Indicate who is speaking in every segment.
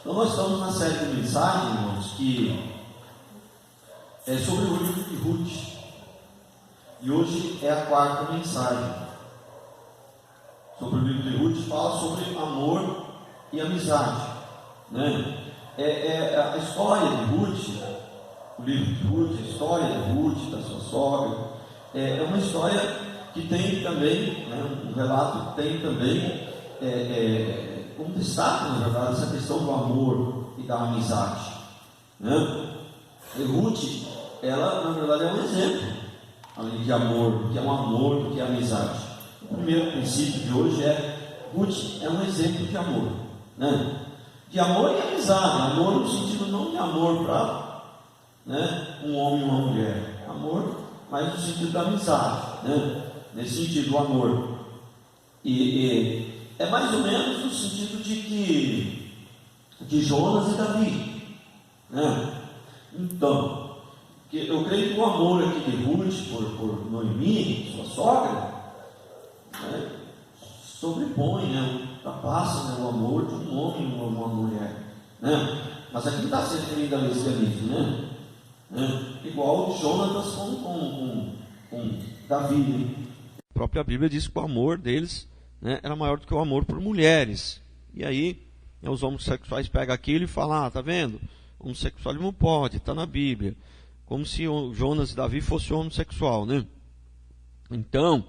Speaker 1: Então nós estamos na série de mensagens, irmãos, que é sobre o livro de Ruth. E hoje é a quarta mensagem. Sobre o livro de Ruth, fala sobre amor e amizade, né? A história de Ruth, o livro de Ruth, a história de Ruth, da sua sogra, é uma história que tem também, né, um relato que tem também como destaque, na verdade, essa questão do amor e da amizade, né? E Ruth, ela na verdade é um exemplo, além de amor, do que é um amor, do que é amizade. O primeiro princípio de hoje Ruth é um exemplo de amor, né? De amor e amizade. Amor no sentido não de amor para, né, um homem e uma mulher, amor, mas no sentido da amizade, né? Nesse sentido, o amor. E é mais ou menos no sentido de Jonas e Davi, né? Então, eu creio que o amor aqui de Ruth por Noemi, sua sogra, né, sobrepõe, né, ultrapassa, né, o amor de um homem e uma mulher, né? Mas aqui não está se referindo a lesbianismo, né? Igual de Jonatas com Davi, né? A própria Bíblia diz que o amor deles, né, era maior do que o amor por mulheres. E aí, né, os homossexuais pegam aquilo e falam: tá vendo? Homossexualismo pode, está na Bíblia. Como se o Jonas e Davi fossem homossexual, né? Então,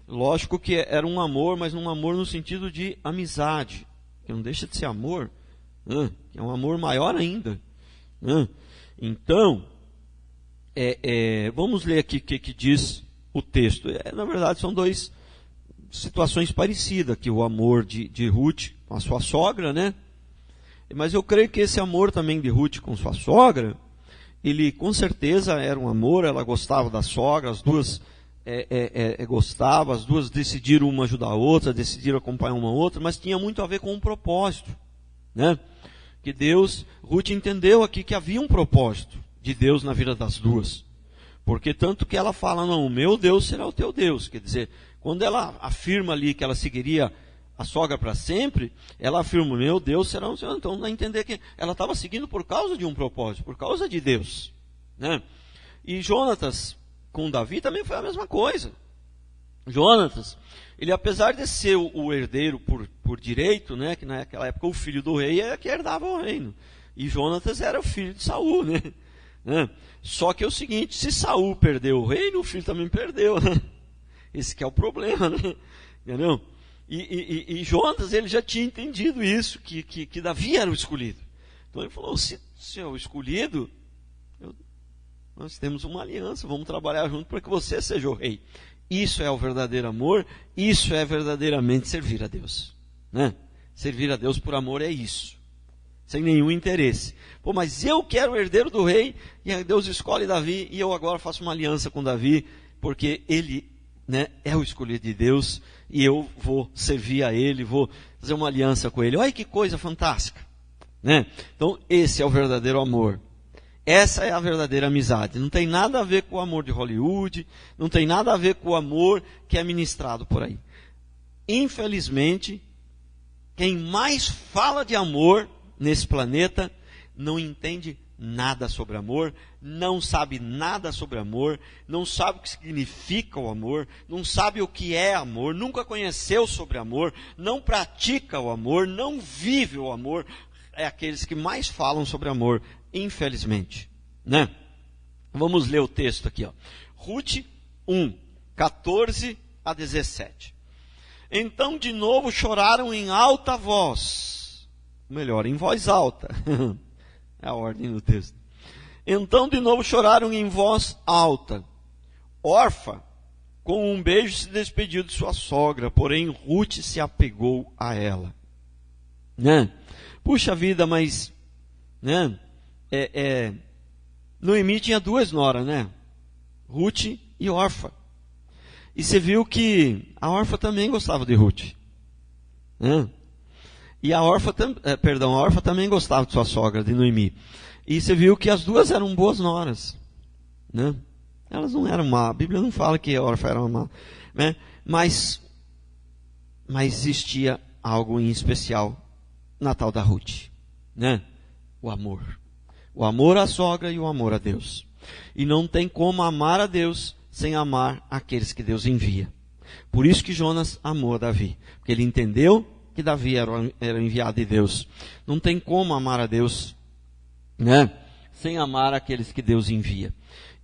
Speaker 1: lógico que era um amor, mas um amor no sentido de amizade, que não deixa de ser amor, né? Que é um amor maior ainda, né? Então, vamos ler aqui o que diz o texto. Na verdade, são duas situações parecidas, que o amor de Ruth com a sua sogra, né? Mas eu creio que esse amor também de Ruth com sua sogra, ele com certeza era um amor. Ela gostava da sogra, as duas gostavam, as duas decidiram uma ajudar a outra, decidiram acompanhar uma a outra, mas tinha muito a ver com um propósito, né? Que Ruth entendeu aqui que havia um propósito de Deus na vida das duas, porque tanto que ela fala: não, o meu Deus será o teu Deus. Quer dizer, quando ela afirma ali que ela seguiria a sogra para sempre, ela afirma: meu Deus será o Senhor. Então dá a entender que ela estava seguindo por causa de um propósito, por causa de Deus, né? E Jonatas com Davi também foi a mesma coisa. Jonatas, ele, apesar de ser o herdeiro por direito, né, que naquela época o filho do rei era que herdava o reino, e Jonatas era o filho de Saul, né? Só que é o seguinte: se Saul perdeu o reino, o filho também perdeu, né? Esse que é o problema, né? Entendeu? E Jonatas, ele já tinha entendido isso, que Davi era o escolhido. Então ele falou: se é o escolhido, nós temos uma aliança, vamos trabalhar junto para que você seja o rei. Isso é o verdadeiro amor, isso é verdadeiramente servir a Deus, né? Servir a Deus por amor é isso, sem nenhum interesse. Pô, mas eu quero o herdeiro do rei, e Deus escolhe Davi, e eu agora faço uma aliança com Davi, porque ele, né, é o escolhido de Deus, e eu vou servir a ele, vou fazer uma aliança com ele. Olha que coisa fantástica, né? Então esse é o verdadeiro amor. Essa é a verdadeira amizade. Não tem nada a ver com o amor de Hollywood, não tem nada a ver com o amor que é ministrado por aí. Infelizmente, quem mais fala de amor nesse planeta não entende nada sobre amor, não sabe nada sobre amor, não sabe o que significa o amor, não sabe o que é amor, nunca conheceu sobre amor, não pratica o amor, não vive o amor. É aqueles que mais falam sobre amor, infelizmente, né? Vamos ler o texto aqui, ó. Ruth 1, 14 a 17. Então de novo choraram em alta voz, melhor, em voz alta, é a ordem do texto. Então de novo choraram em voz alta. Orfa, com um beijo, se despediu de sua sogra, porém Ruth se apegou a ela, né? Puxa vida, mas, né, Noemi tinha duas noras, né? Ruth e Orfa. E você viu que a Orfa também gostava de Ruth, né? E a Orfa também gostava de sua sogra, de Noemi. E você viu que as duas eram boas noras, né? Elas não eram má. A Bíblia não fala que a Orfa era má, né? Mas existia algo em especial na tal da Ruth, né? O amor à sogra e o amor a Deus. E não tem como amar a Deus sem amar aqueles que Deus envia. Por isso que Jonas amou a Davi, porque ele entendeu que Davi era enviado de Deus. Não tem como amar a Deus, né, sem amar aqueles que Deus envia.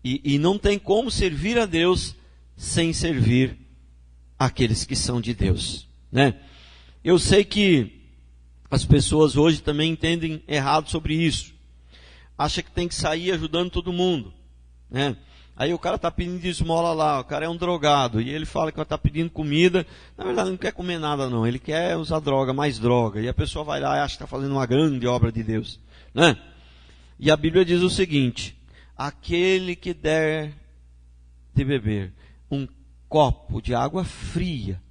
Speaker 1: E não tem como servir a Deus sem servir aqueles que são de Deus, né? Eu sei que as pessoas hoje também entendem errado sobre isso. Acha que tem que sair ajudando todo mundo, né? Aí o cara está pedindo esmola lá, o cara é um drogado, e ele fala que vai estar pedindo comida, na verdade não quer comer nada não, ele quer usar droga, mais droga, e a pessoa vai lá e acha que está fazendo uma grande obra de Deus, né? E a Bíblia diz o seguinte: aquele que der de beber um copo de água fria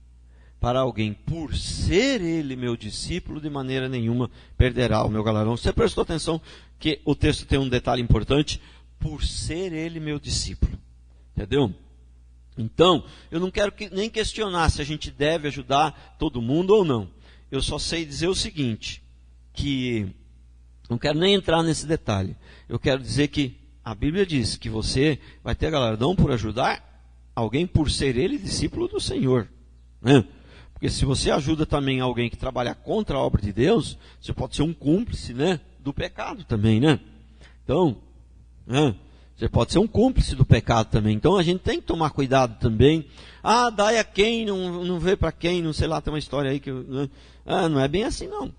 Speaker 1: para alguém, por ser ele meu discípulo, de maneira nenhuma perderá o meu galardão. Você prestou atenção que o texto tem um detalhe importante? Por ser ele meu discípulo. Entendeu? Então, eu não quero nem questionar se a gente deve ajudar todo mundo ou não. Eu só sei dizer o seguinte, que não quero nem entrar nesse detalhe. Eu quero dizer que a Bíblia diz que você vai ter galardão por ajudar alguém por ser ele discípulo do Senhor, né? Porque se você ajuda também alguém que trabalha contra a obra de Deus, você pode ser um cúmplice, né, do pecado também, né? Então, né, você pode ser um cúmplice do pecado também. Então a gente tem que tomar cuidado também. Ah, dai a quem, não vê para quem, não sei lá, tem uma história aí que... Né? Ah, não é bem assim não.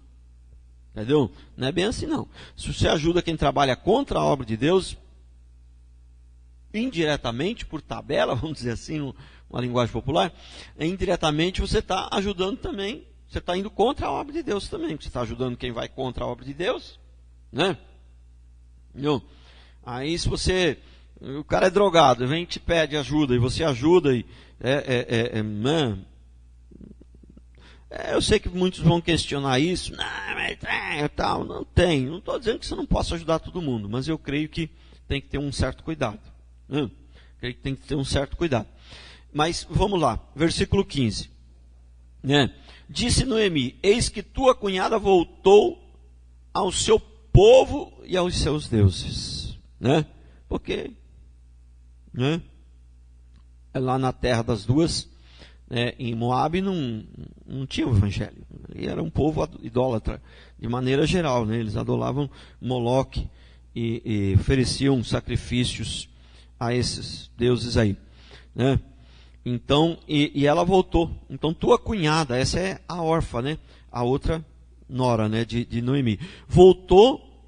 Speaker 1: Entendeu? Não é bem assim não. Se você ajuda quem trabalha contra a obra de Deus, indiretamente, por tabela, vamos dizer assim, uma linguagem popular, indiretamente você está ajudando também, você está indo contra a obra de Deus também, você está ajudando quem vai contra a obra de Deus, né? Não. Aí se você, o cara é drogado, vem e te pede ajuda, e você ajuda, e eu sei que muitos vão questionar isso, não, mas tal, não tem, não estou dizendo que você não possa ajudar todo mundo, mas eu creio que tem que ter um certo cuidado, né? Creio que tem que ter um certo cuidado. Mas vamos lá, versículo 15, né? Disse Noemi: eis que tua cunhada voltou ao seu povo e aos seus deuses, né? Porque, né, lá na terra das duas, né, em Moabe não tinha o evangelho, e era um povo idólatra de maneira geral, né? Eles adoravam Moloque e ofereciam sacrifícios a esses deuses aí, né? Então, e ela voltou. Então, tua cunhada, essa é a órfã, né? A outra nora, né, de Noemi. Voltou,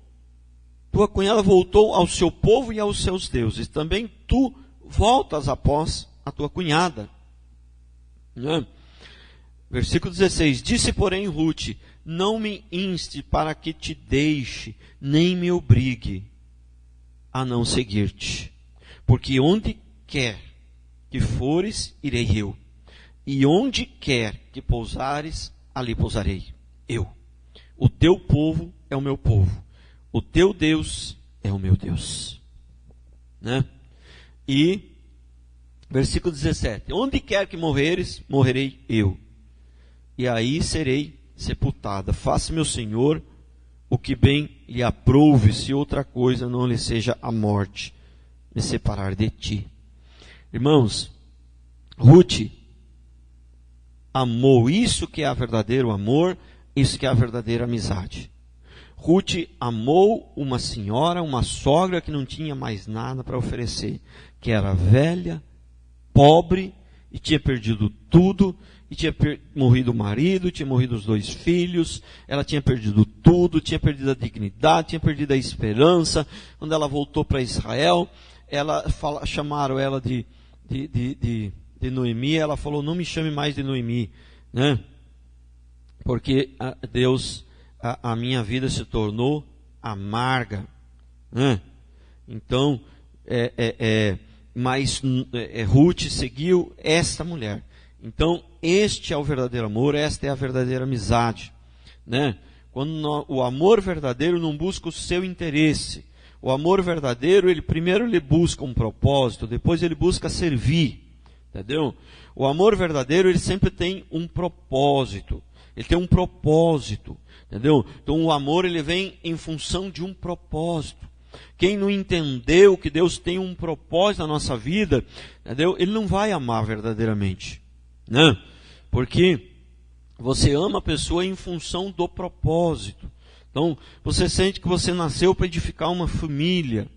Speaker 1: tua cunhada voltou ao seu povo e aos seus deuses. Também tu voltas após a tua cunhada, né? Versículo 16. Disse, porém, Ruth: não me inste para que te deixe, nem me obrigue a não seguir-te. Porque onde quer que fores, irei eu. E onde quer que pousares, ali pousarei eu. O teu povo é o meu povo. O teu Deus é o meu Deus. Né? E, versículo 17. Onde quer que morreres, morrerei eu. E aí serei sepultada. Faça, meu Senhor, o que bem lhe aprouve, se outra coisa não lhe seja a morte, me separar de ti. Irmãos, Ruth amou, isso que é o verdadeiro amor, isso que é a verdadeira amizade. Ruth amou uma senhora, uma sogra que não tinha mais nada para oferecer, que era velha, pobre, e tinha perdido tudo, e tinha morrido o marido, tinha morrido os 2 filhos, ela tinha perdido tudo, tinha perdido a dignidade, tinha perdido a esperança. Quando ela voltou para Israel, chamaram ela de Noemi, ela falou: não me chame mais de Noemi, né? Porque Deus, a minha vida se tornou amarga, né? Então, mas Ruth seguiu esta mulher. Então, este é o verdadeiro amor, esta é a verdadeira amizade, né? Quando o amor verdadeiro não busca o seu interesse. O amor verdadeiro, primeiro ele busca um propósito, depois ele busca servir, entendeu? O amor verdadeiro, ele sempre tem um propósito. Ele tem um propósito, entendeu? Então o amor ele vem em função de um propósito. Quem não entendeu que Deus tem um propósito na nossa vida, entendeu? Ele não vai amar verdadeiramente, né? Porque você ama a pessoa em função do propósito. Então, você sente que você nasceu para edificar uma família,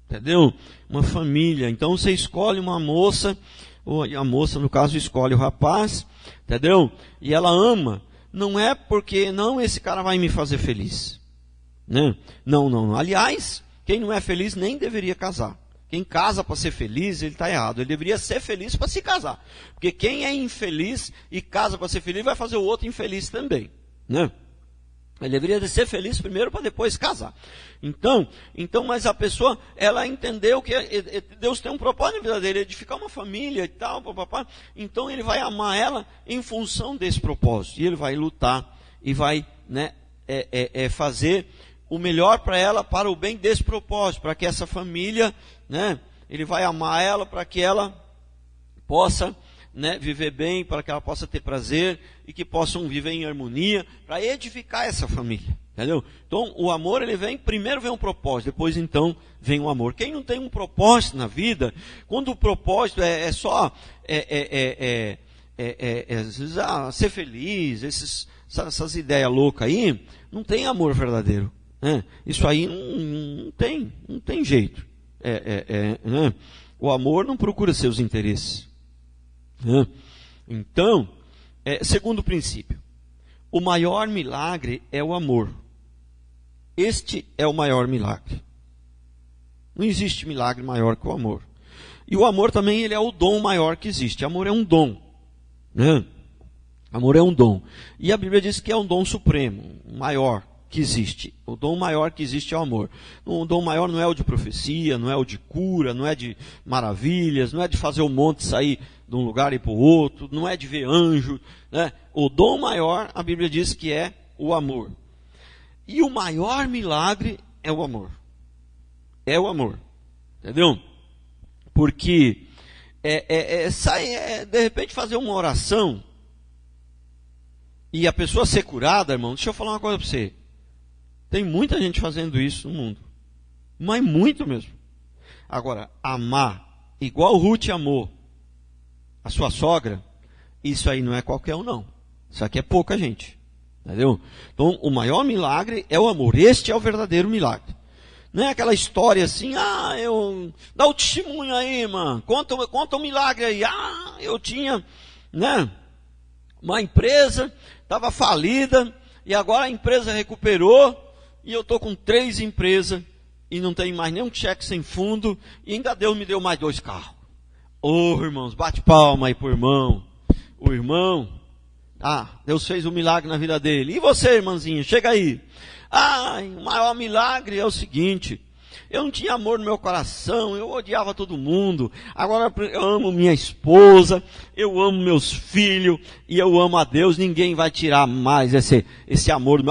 Speaker 1: entendeu? Uma família. Então, você escolhe uma moça, ou a moça, no caso, escolhe o rapaz, entendeu? E ela ama. Não é porque, não, esse cara vai me fazer feliz, né? Não, não, não. Aliás, quem não é feliz nem deveria casar. Quem casa para ser feliz, ele está errado. Ele deveria ser feliz para se casar. Porque quem é infeliz e casa para ser feliz, vai fazer o outro infeliz também, né? Ele deveria ser feliz primeiro para depois casar. Então, mas a pessoa, ela entendeu que Deus tem um propósito na vida dele, edificar uma família e tal, papapá. Então ele vai amar ela em função desse propósito. E ele vai lutar e vai, né, fazer o melhor para ela, para o bem desse propósito, para que essa família, né, ele vai amar ela para que ela possa, né, viver bem, para que ela possa ter prazer e que possam viver em harmonia, para edificar essa família, entendeu? Então o amor, ele vem, primeiro vem um propósito, depois então vem o amor. Quem não tem um propósito na vida, quando o propósito é só ser feliz, essas ideias loucas aí, não tem amor verdadeiro, né? Isso aí não tem jeito. Né? O amor não procura seus interesses. Então, segundo princípio, o maior milagre é o amor. Este é o maior milagre. Não existe milagre maior que o amor. E o amor também, ele é o dom maior que existe. Amor é um dom, né? Amor é um dom. E a Bíblia diz que é um dom supremo, maior que existe. O dom maior que existe é o amor. O dom maior não é o de profecia, não é o de cura, não é de maravilhas, não é de fazer o monte sair de um lugar e para o outro, não é de ver anjo, né? O dom maior, a Bíblia diz que é o amor. E o maior milagre é o amor. É o amor. Entendeu? Porque de repente fazer uma oração e a pessoa ser curada, irmão, deixa eu falar uma coisa para você. Tem muita gente fazendo isso no mundo. Mas muito mesmo. Agora, amar igual Ruth amou a sua sogra, isso aí não é qualquer um, não. Isso aqui é pouca gente. Entendeu? Então, o maior milagre é o amor. Este é o verdadeiro milagre. Não é aquela história assim, dá o testemunho aí, mano. Conta um milagre aí. Eu tinha, né, uma empresa, estava falida, e agora a empresa recuperou, e eu estou com 3 empresas, e não tenho mais nenhum cheque sem fundo, e ainda Deus me deu mais 2 carros. Irmãos, bate palma aí pro irmão. O irmão, Deus fez um milagre na vida dele. E você, irmãzinha, chega aí. O maior milagre é o seguinte: eu não tinha amor no meu coração, eu odiava todo mundo. Agora eu amo minha esposa, eu amo meus filhos, e eu amo a Deus. Ninguém vai tirar mais esse amor.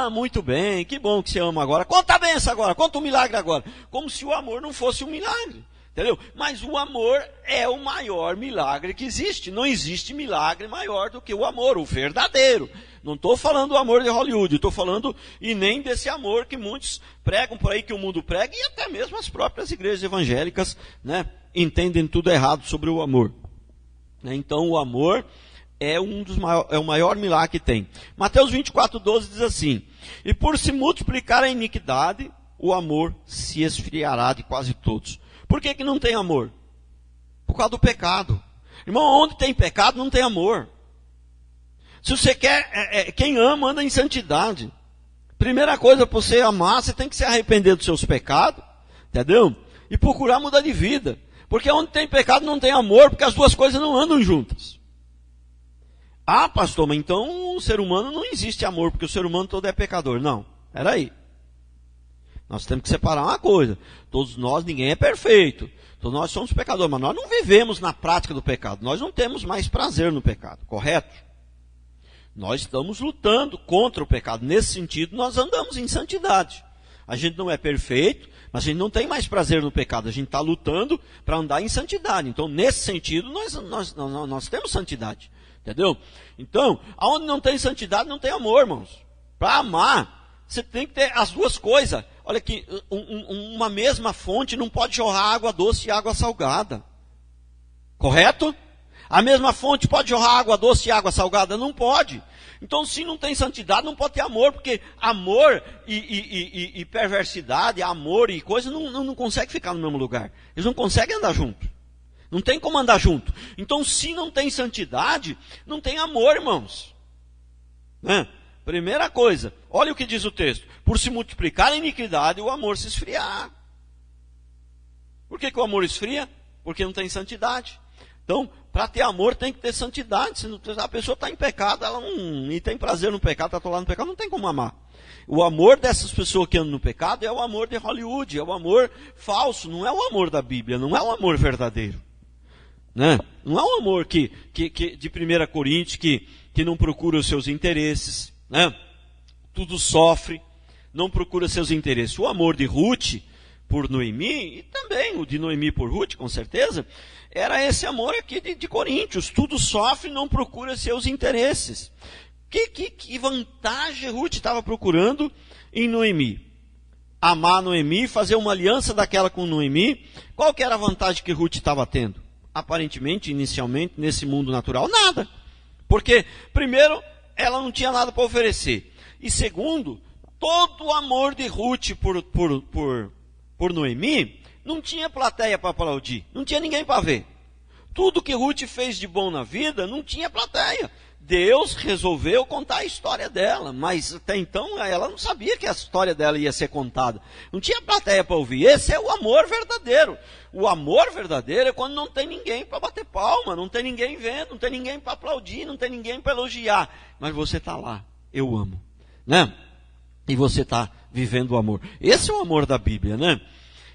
Speaker 1: Muito bem, que bom que você ama agora. Conta a benção agora, conta o milagre agora. Como se o amor não fosse um milagre. Entendeu? Mas o amor é o maior milagre que existe. Não existe milagre maior do que o amor, o verdadeiro. Não estou falando do amor de Hollywood, estou falando e nem desse amor que muitos pregam por aí, que o mundo prega, e até mesmo as próprias igrejas evangélicas, né, entendem tudo errado sobre o amor. Então o amor é o maior milagre que tem. Mateus 24:12 diz assim: e por se multiplicar a iniquidade, o amor se esfriará de quase todos. Por que não tem amor? Por causa do pecado. Irmão, onde tem pecado não tem amor. Se você quer, quem ama anda em santidade. Primeira coisa para você amar, você tem que se arrepender dos seus pecados, entendeu? E procurar mudar de vida. Porque onde tem pecado não tem amor, porque as duas coisas não andam juntas. Pastor, mas então o ser humano não existe amor, porque o ser humano todo é pecador. Não, peraí. Nós temos que separar uma coisa. Todos nós, ninguém é perfeito. Todos nós somos pecadores, mas nós não vivemos na prática do pecado. Nós não temos mais prazer no pecado, correto? Nós estamos lutando contra o pecado. Nesse sentido, nós andamos em santidade. A gente não é perfeito, mas a gente não tem mais prazer no pecado. A gente está lutando para andar em santidade. Então, nesse sentido, nós temos santidade. Entendeu? Então, aonde não tem santidade, não tem amor, irmãos. Para amar, você tem que ter as duas coisas. Olha aqui, uma mesma fonte não pode jorrar água doce e água salgada. Correto? A mesma fonte pode jorrar água doce e água salgada? Não pode. Então, se não tem santidade, não pode ter amor, porque amor e perversidade, amor e coisa, não consegue ficar no mesmo lugar. Eles não conseguem andar junto. Não tem como andar junto. Então, se não tem santidade, não tem amor, irmãos. Né? Primeira coisa, olha o que diz o texto. Por se multiplicar a iniquidade, o amor se esfriar. Por que o amor esfria? Porque não tem santidade. Então, para ter amor tem que ter santidade. Se a pessoa está em pecado, ela não e tem prazer no pecado, está atolada no pecado, não tem como amar. O amor dessas pessoas que andam no pecado é o amor de Hollywood, é o amor falso, não é o amor da Bíblia, não é o amor verdadeiro. Né? Não é um amor de 1 Coríntios que não procura os seus interesses, né? Tudo sofre, não procura seus interesses. O amor de Ruth por Noemi, e também o de Noemi por Ruth, com certeza, era esse amor aqui de Coríntios. Tudo sofre, não procura seus interesses. Que vantagem Ruth estava procurando em Noemi? Amar Noemi, fazer uma aliança daquela com Noemi. Qual que era a vantagem que Ruth estava tendo? Aparentemente, inicialmente, nesse mundo natural, nada. Porque, primeiro, ela não tinha nada para oferecer. E segundo, todo o amor de Ruth por Noemi, não tinha plateia para aplaudir. Não tinha ninguém para ver. Tudo que Ruth fez de bom na vida, não tinha plateia. Deus resolveu contar a história dela, mas até então ela não sabia que a história dela ia ser contada. Não tinha plateia para ouvir. Esse é o amor verdadeiro. O amor verdadeiro é quando não tem ninguém para bater palma, não tem ninguém vendo, não tem ninguém para aplaudir, não tem ninguém para elogiar. Mas você está lá, eu amo, né? E você está vivendo o amor. Esse é o amor da Bíblia, né?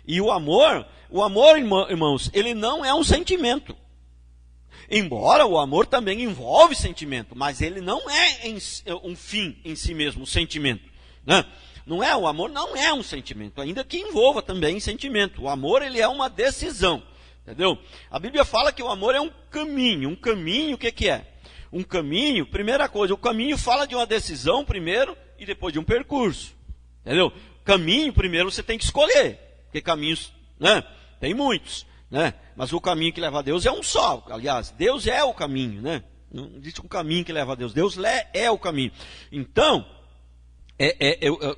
Speaker 1: E o amor, irmãos, ele não é um sentimento. Embora o amor também envolve sentimento, mas ele não é um fim em si mesmo, um sentimento. Né? Não é, o amor não é um sentimento, ainda que envolva também sentimento. O amor, ele é uma decisão. Entendeu? A Bíblia fala que o amor é um caminho. Um caminho, o que é? Um caminho, primeira coisa, o caminho fala de uma decisão primeiro e depois de um percurso. Entendeu? Caminho, primeiro você tem que escolher, porque caminhos, né, tem muitos. Né? Mas o caminho que leva a Deus é um só. Aliás, Deus é o caminho, né? Não existe um caminho que leva a Deus. Deus é o caminho. Então,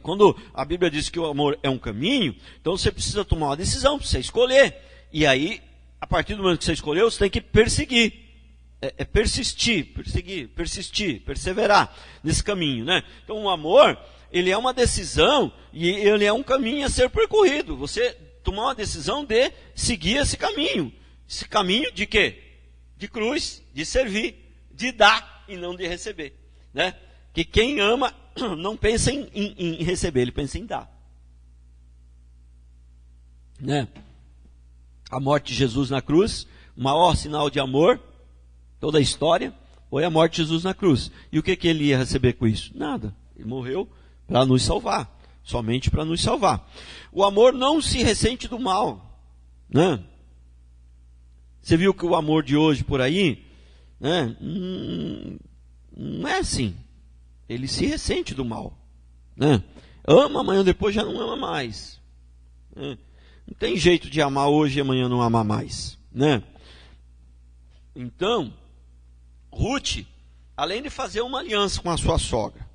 Speaker 1: quando a Bíblia diz que o amor é um caminho, então você precisa tomar uma decisão, precisa escolher. E aí, a partir do momento que você escolheu, você tem que perseguir. Persistir, perseverar nesse caminho, né? Então, o amor, ele é uma decisão e ele é um caminho a ser percorrido. Você tomar uma decisão de seguir esse caminho. Esse caminho de quê? De cruz, de servir, de dar e não de receber. Né? Que quem ama não pensa em receber, ele pensa em dar. Né? A morte de Jesus na cruz, o maior sinal de amor, toda a história, foi a morte de Jesus na cruz. E o que ele ia receber com isso? Nada. Ele morreu para nos salvar. Somente para nos salvar. O amor não se ressente do mal. Né? Você viu que o amor de hoje por aí, né, não é assim. Ele se ressente do mal. Né? Ama, amanhã depois já não ama mais. Né? Não tem jeito de amar hoje e amanhã não amar mais. Né? Então, Ruth, além de fazer uma aliança com a sua sogra,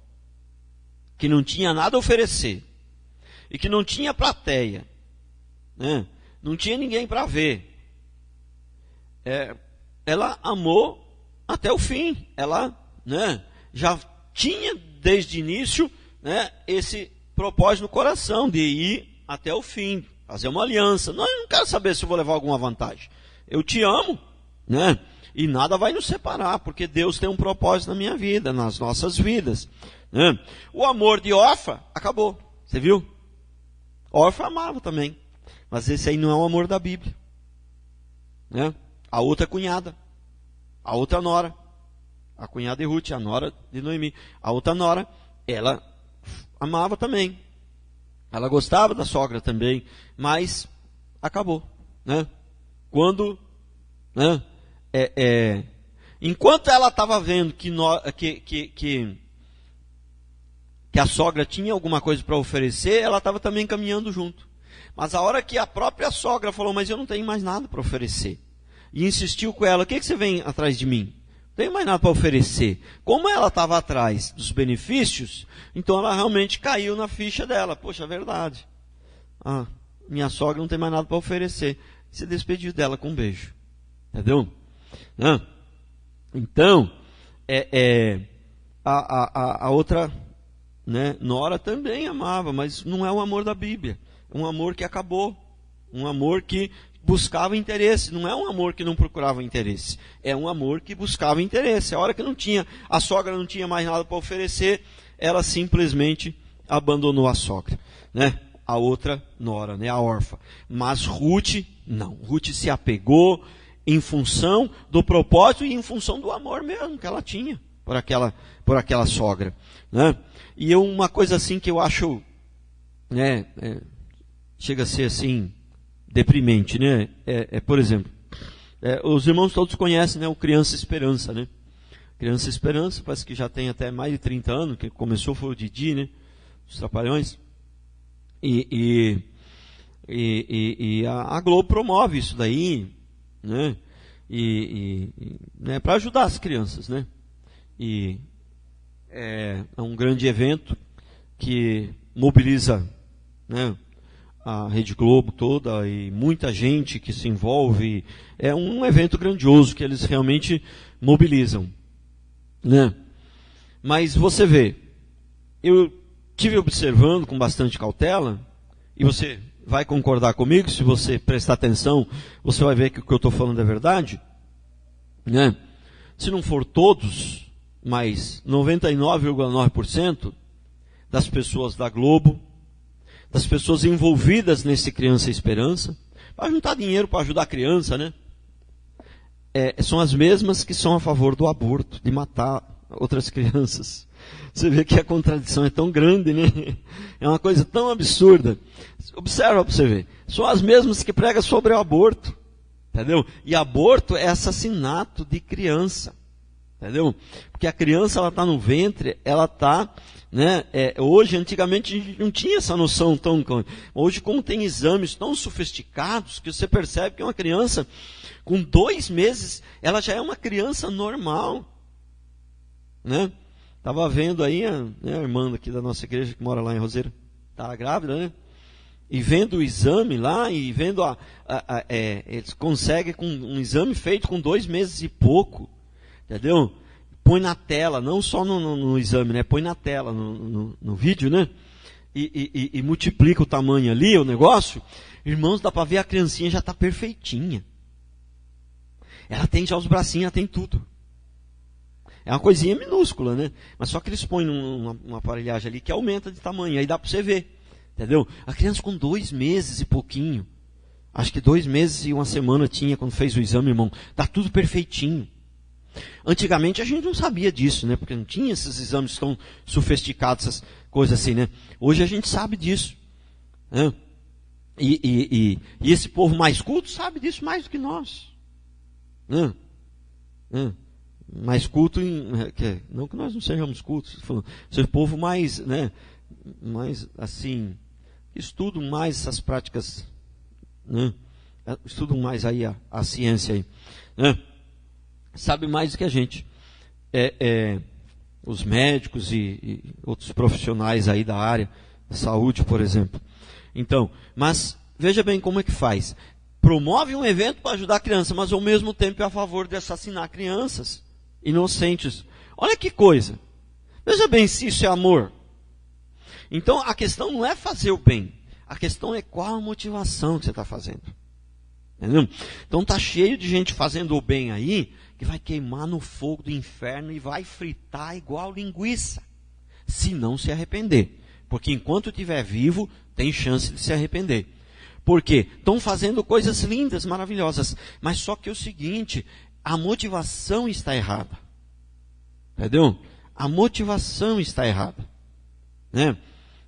Speaker 1: que não tinha nada a oferecer, e que não tinha plateia, né? Não tinha ninguém para ver, ela amou até o fim. Ela, né, já tinha desde o início, né, esse propósito no coração de ir até o fim, fazer uma aliança. Não, eu não quero saber se eu vou levar alguma vantagem. Eu te amo, né? E nada vai nos separar, porque Deus tem um propósito na minha vida, nas nossas vidas. Né? O amor de Orfa acabou. Você viu? Orfa amava também. Mas esse aí não é o amor da Bíblia. Né? A outra cunhada. A outra nora. A cunhada de Ruth, a nora de Noemi. A outra nora, ela amava também. Ela gostava da sogra também. Mas acabou. Né? Quando... Né? Enquanto ela estava vendo que a sogra tinha alguma coisa para oferecer, ela estava também caminhando junto. Mas a hora que a própria sogra falou, mas eu não tenho mais nada para oferecer, e insistiu com ela, o que você vem atrás de mim? Não tenho mais nada para oferecer. Como ela estava atrás dos benefícios, então ela realmente caiu na ficha dela. Poxa, é verdade. Minha sogra não tem mais nada para oferecer. Se despediu dela com um beijo. Entendeu? Então, a outra, né, nora também amava, mas não é o amor da Bíblia. É um amor que acabou. Um amor que buscava interesse. Não é um amor que não procurava interesse. É um amor que buscava interesse. A hora que a sogra não tinha mais nada para oferecer, ela simplesmente abandonou a sogra, né? A outra nora, né, a órfã. Mas Ruth, não. Ruth se apegou em função do propósito e em função do amor mesmo que ela tinha por aquela sogra, né? E uma coisa assim que eu acho, né, chega a ser assim deprimente, né? Por exemplo, os irmãos todos conhecem, né, o Criança Esperança, né? Criança Esperança, parece que já tem até mais de 30 anos, que começou foi o Didi, né? Os Trapalhões. E a Globo promove isso daí, né? Né, para ajudar as crianças, né? E é um grande evento que mobiliza, né, a Rede Globo toda e muita gente que se envolve. É um evento grandioso que eles realmente mobilizam, né? Mas você vê, eu estive observando com bastante cautela, e você vai concordar comigo, se você prestar atenção, você vai ver que o que eu estou falando é verdade, né? Se não for todos, mas 99,9% das pessoas da Globo, das pessoas envolvidas nesse Criança Esperança, para juntar dinheiro para ajudar a criança, né? São as mesmas que são a favor do aborto, de matar outras crianças. Você vê que a contradição é tão grande, né? É uma coisa tão absurda. Observa para você ver. São as mesmas que pregam sobre o aborto. Entendeu? E aborto é assassinato de criança. Entendeu? Porque a criança, ela está no ventre, ela está, né? Hoje, antigamente, a gente não tinha essa noção tão... Hoje, como tem exames tão sofisticados, que você percebe que uma criança, com 2 meses, ela já é uma criança normal. Né? Estava vendo aí a irmã aqui da nossa igreja, que mora lá em Roseira, está grávida, né? E vendo o exame lá, e vendo eles conseguem com um exame feito com 2 meses e pouco, entendeu? Põe na tela, não só no exame, né? Põe na tela, no vídeo, né? E multiplica o tamanho ali, o negócio. Irmãos, dá para ver a criancinha já está perfeitinha. Ela tem já os bracinhos, ela tem tudo. É uma coisinha minúscula, né? Mas só que eles põem uma aparelhagem ali que aumenta de tamanho. Aí dá para você ver. Entendeu? A criança com 2 meses e pouquinho. Acho que 2 meses e 1 semana tinha quando fez o exame, irmão. Está tudo perfeitinho. Antigamente a gente não sabia disso, né? Porque não tinha esses exames tão sofisticados, essas coisas assim, né? Hoje a gente sabe disso. Né? E esse povo mais culto sabe disso mais do que nós. Né? Mais culto, não que nós não sejamos cultos, ser povo mais, né, mais assim, estudam mais essas práticas, né, estudam mais aí a ciência aí, né, sabe mais do que a gente, os médicos e outros profissionais aí da área da saúde, por exemplo. Então, mas veja bem como é que faz. Promove um evento para ajudar a criança, mas ao mesmo tempo é a favor de assassinar crianças inocentes. Olha que coisa. Veja bem se isso é amor. Então a questão não é fazer o bem. A questão é qual a motivação que você está fazendo. Entendeu? Então está cheio de gente fazendo o bem aí, que vai queimar no fogo do inferno e vai fritar igual linguiça. Se não se arrepender. Porque enquanto estiver vivo, tem chance de se arrepender. Por quê? Estão fazendo coisas lindas, maravilhosas. Mas só que é o seguinte, a motivação está errada. Entendeu? A motivação está errada. Né?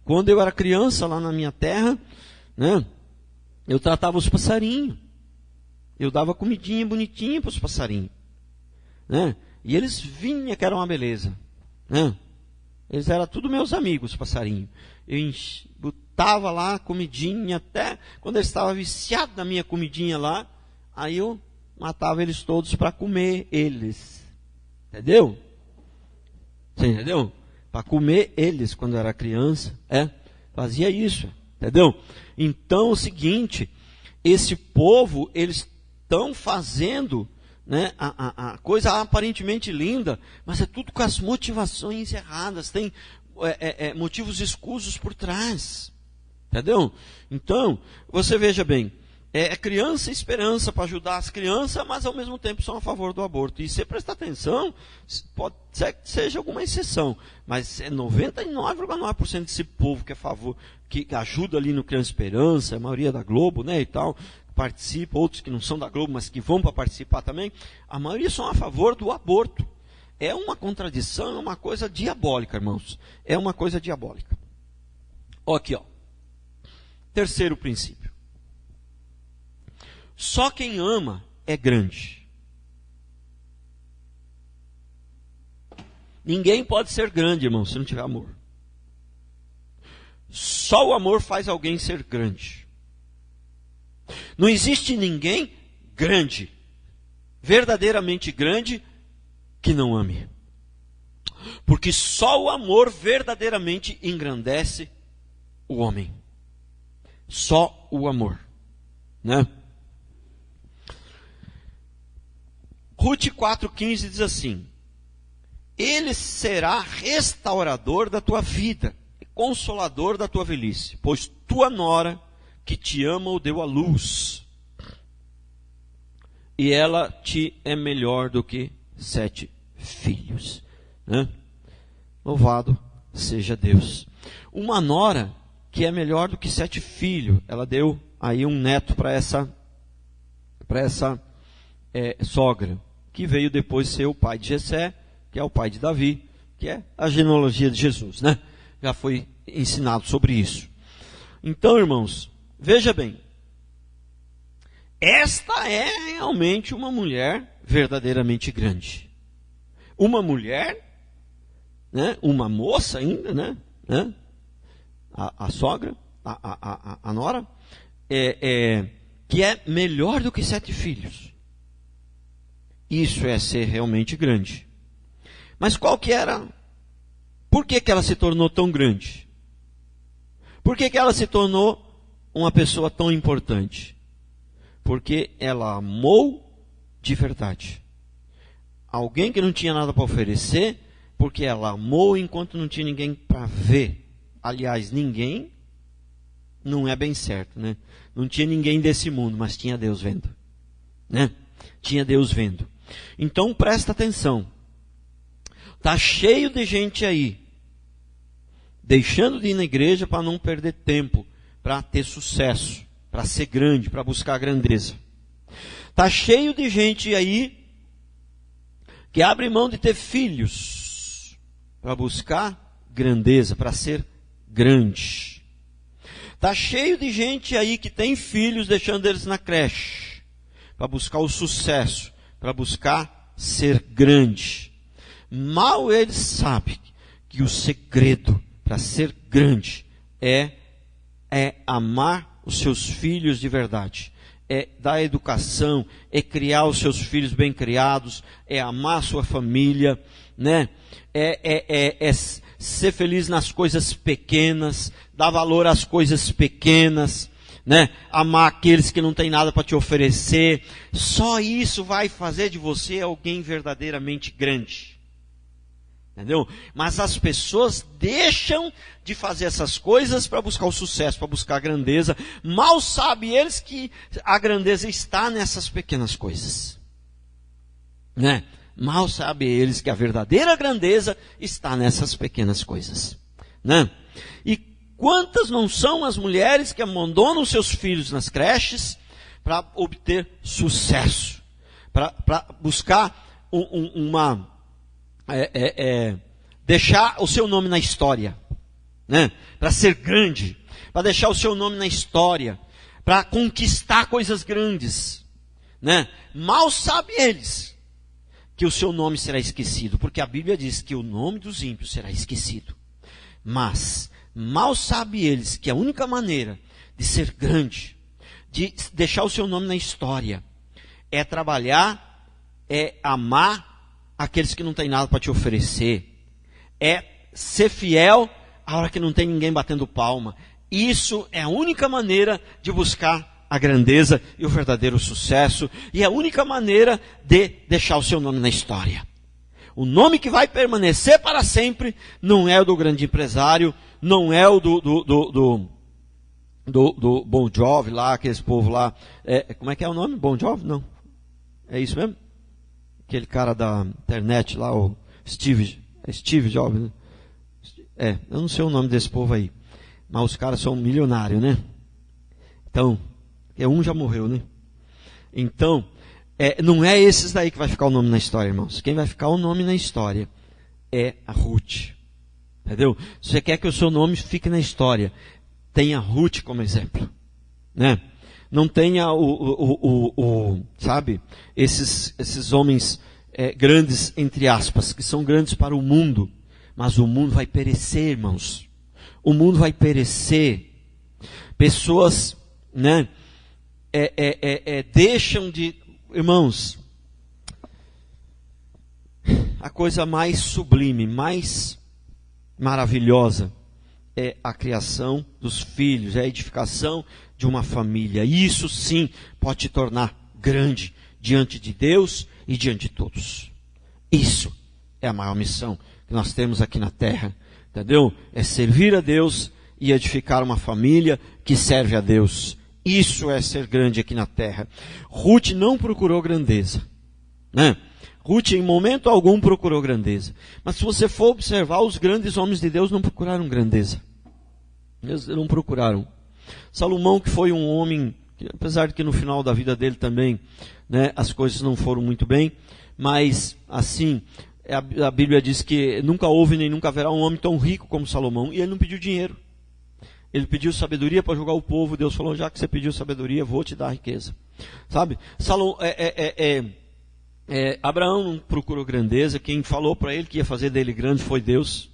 Speaker 1: Quando eu era criança, lá na minha terra, né, eu tratava os passarinhos. Eu dava comidinha bonitinha para os passarinhos. né? E eles vinham que era uma beleza, né? Eles eram tudo meus amigos, passarinho. Eu botava lá comidinha, até quando eles estavam viciados na minha comidinha lá, aí eu matava eles todos para comer eles. Entendeu? Você entendeu? Para comer eles quando eu era criança. Fazia isso. Entendeu? Então é o seguinte, esse povo, eles estão fazendo, né, a coisa aparentemente linda, mas é tudo com as motivações erradas, tem motivos escusos por trás, entendeu? Então, você veja bem, criança e esperança para ajudar as crianças, mas ao mesmo tempo são a favor do aborto. E você prestar atenção, pode ser que seja alguma exceção, mas é 99,9% desse povo que é a favor, que ajuda ali no Criança Esperança, a maioria da Globo, né, e tal, participa, outros que não são da Globo, mas que vão para participar também, a maioria são a favor do aborto. É uma contradição, é uma coisa diabólica, irmãos. É uma coisa diabólica. Aqui, ó. Terceiro princípio. Só quem ama é grande. Ninguém pode ser grande, irmão, se não tiver amor. Só o amor faz alguém ser grande. Não existe ninguém grande, verdadeiramente grande, que não ame. Porque só o amor verdadeiramente engrandece o homem. Só o amor, né? Ruth 4,15 diz assim: Ele será restaurador da tua vida, consolador da tua velhice, pois tua nora que te ama o deu à luz, e ela te é melhor do que 7 filhos, né? Louvado seja Deus. Uma nora que é melhor do que 7 filhos, ela deu aí um neto para essa sogra, que veio depois ser o pai de Jessé, que é o pai de Davi, que é a genealogia de Jesus, né? Já foi ensinado sobre isso. Então, irmãos, veja bem, esta é realmente uma mulher verdadeiramente grande. Uma mulher, né, uma moça ainda, né, a sogra, a nora, que é melhor do que 7 filhos. Isso é ser realmente grande. Mas qual que era? Por que ela se tornou tão grande? Por que ela se tornou uma pessoa tão importante? Porque ela amou de verdade. Alguém que não tinha nada para oferecer, porque ela amou enquanto não tinha ninguém para ver. Aliás, ninguém não é bem certo, né? Não tinha ninguém desse mundo, mas tinha Deus vendo, né? Tinha Deus vendo. Então presta atenção. Tá cheio de gente aí deixando de ir na igreja para não perder tempo, para ter sucesso, para ser grande, para buscar grandeza. Tá cheio de gente aí que abre mão de ter filhos para buscar grandeza, para ser grande. Tá cheio de gente aí que tem filhos deixando eles na creche para buscar o sucesso, para buscar ser grande. Mal eles sabem que o segredo para ser grande é amar os seus filhos de verdade, é dar educação, é criar os seus filhos bem criados, é amar a sua família, né? É ser feliz nas coisas pequenas, dar valor às coisas pequenas, né? Amar aqueles que não têm nada para te oferecer. Só isso vai fazer de você alguém verdadeiramente grande. Entendeu? Mas as pessoas deixam de fazer essas coisas para buscar o sucesso, para buscar a grandeza. Mal sabem eles que a grandeza está nessas pequenas coisas, né? Mal sabem eles que a verdadeira grandeza está nessas pequenas coisas, né? E quantas não são as mulheres que abandonam seus filhos nas creches para obter sucesso, para buscar deixar o seu nome na história, né? Para ser grande, para deixar o seu nome na história, para conquistar coisas grandes, né? Mal sabem eles que o seu nome será esquecido, porque a Bíblia diz que o nome dos ímpios será esquecido. Mas mal sabe eles que a única maneira de ser grande, de deixar o seu nome na história, é trabalhar, é amar aqueles que não têm nada para te oferecer, é ser fiel a hora que não tem ninguém batendo palma. Isso é a única maneira de buscar a grandeza e o verdadeiro sucesso, e é a única maneira de deixar o seu nome na história. O nome que vai permanecer para sempre não é o do grande empresário, não é o do Bon Jovi lá, aqueles povo lá. Como é que é o nome? Bon Jovi? Não. É isso mesmo? Aquele cara da internet lá, o Steve Jobs, né? Eu não sei o nome desse povo aí. Mas os caras são milionários, né? Então, um já morreu, né? Então, não é esses daí que vai ficar o nome na história, irmãos. Quem vai ficar o nome na história é a Ruth. Entendeu? Se você quer que o seu nome fique na história, tenha Ruth como exemplo, né? Não tenha sabe, esses homens grandes, entre aspas, que são grandes para o mundo, mas o mundo vai perecer, irmãos. O mundo vai perecer. Pessoas, né, deixam de, irmãos, a coisa mais sublime, mais maravilhosa é a criação dos filhos, é a edificação de uma família. Isso sim pode te tornar grande diante de Deus e diante de todos. Isso é a maior missão que nós temos aqui na terra, entendeu? É servir a Deus e edificar uma família que serve a Deus. Isso é ser grande aqui na terra. Ruth não procurou grandeza, né? Ruth em momento algum procurou grandeza. Mas se você for observar, os grandes homens de Deus não procuraram grandeza. Eles não procuraram. Salomão, que foi um homem, apesar de que no final da vida dele também, né, as coisas não foram muito bem, mas assim, a Bíblia diz que nunca houve nem nunca haverá um homem tão rico como Salomão, e ele não pediu dinheiro. Ele pediu sabedoria para julgar o povo. Deus falou: já que você pediu sabedoria, vou te dar riqueza. Sabe? Abraão não procurou grandeza. Quem falou para ele que ia fazer dele grande foi Deus.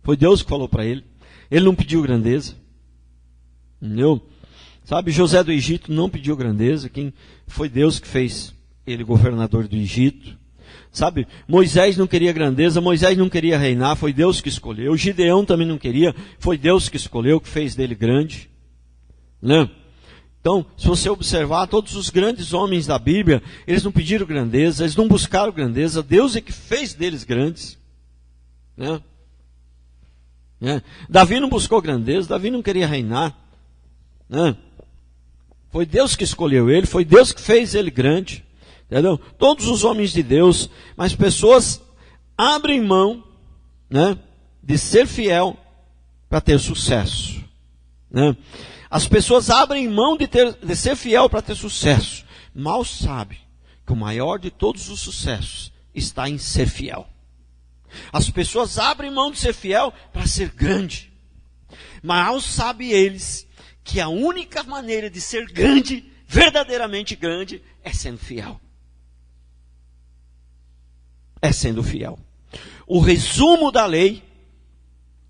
Speaker 1: Foi Deus que falou para ele. Ele não pediu grandeza. Entendeu? Sabe? José do Egito não pediu grandeza. Quem foi Deus que fez ele governador do Egito. Sabe? Moisés não queria grandeza, Moisés não queria reinar, foi Deus que escolheu. Gideão também não queria, foi Deus que escolheu, que fez dele grande. Né? Então, se você observar, todos os grandes homens da Bíblia, eles não pediram grandeza, eles não buscaram grandeza, Deus é que fez deles grandes. Né? Davi não buscou grandeza, Davi não queria reinar. Né? Foi Deus que escolheu ele, foi Deus que fez ele grande. Entendeu? Todos os homens de Deus, mas pessoas abrem mão, né, de ser fiel para ter sucesso. Né? As pessoas abrem mão de ser fiel para ter sucesso. Mal sabe que o maior de todos os sucessos está em ser fiel. As pessoas abrem mão de ser fiel para ser grande. Mal sabe eles que a única maneira de ser grande, verdadeiramente grande, é sendo fiel. É sendo fiel. O resumo da lei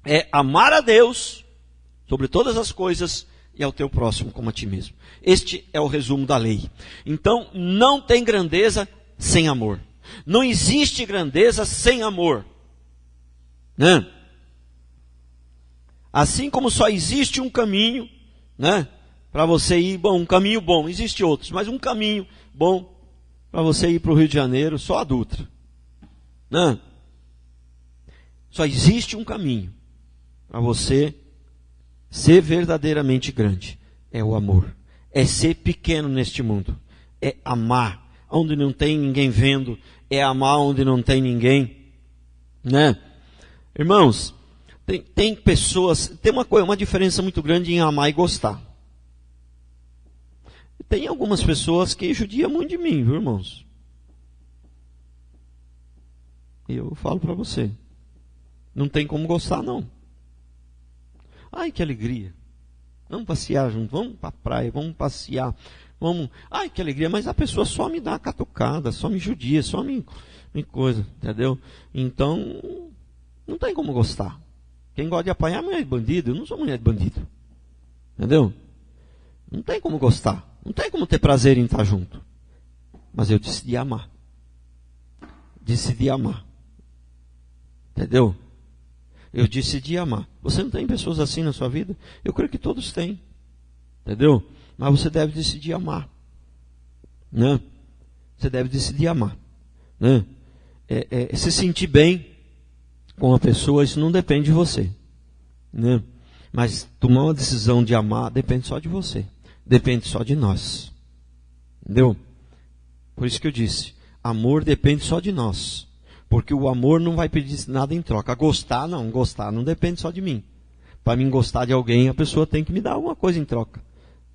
Speaker 1: é amar a Deus sobre todas as coisas e ao teu próximo como a ti mesmo. Este é o resumo da lei. Então, não tem grandeza sem amor. Não existe grandeza sem amor. Né? Assim como só existe um caminho, né, para você ir, um caminho bom, existe outros, mas um caminho bom para você ir para o Rio de Janeiro, só a Dutra. Não. Só existe um caminho para você ser verdadeiramente grande. É o amor. É ser pequeno neste mundo. É amar onde não tem ninguém vendo. É amar onde não tem ninguém. Né? Irmãos, tem pessoas... Tem uma diferença muito grande em amar e gostar. Tem algumas pessoas que judiam muito de mim, viu, irmãos? E eu falo para você, não tem como gostar, não. Ai, que alegria. Vamos passear junto, vamos para a praia, vamos passear. Ai, que alegria, mas a pessoa só me dá catucada, só me judia, só me coisa, entendeu? Então, não tem como gostar. Quem gosta de apanhar é mulher de bandido, eu não sou mulher de bandido. Entendeu? Não tem como gostar, não tem como ter prazer em estar junto. Mas eu decidi amar. Decidi amar. Entendeu? Eu decidi amar. Você não tem pessoas assim na sua vida? Eu creio que todos têm. Entendeu? Mas você deve decidir amar. Né? Você deve decidir amar. Né? Se sentir bem com a pessoa, isso não depende de você. Né? Mas tomar uma decisão de amar depende só de você. Depende só de nós. Entendeu? Por isso que eu disse, amor depende só de nós. Porque o amor não vai pedir nada em troca. Gostar não depende só de mim. Para mim gostar de alguém, a pessoa tem que me dar alguma coisa em troca.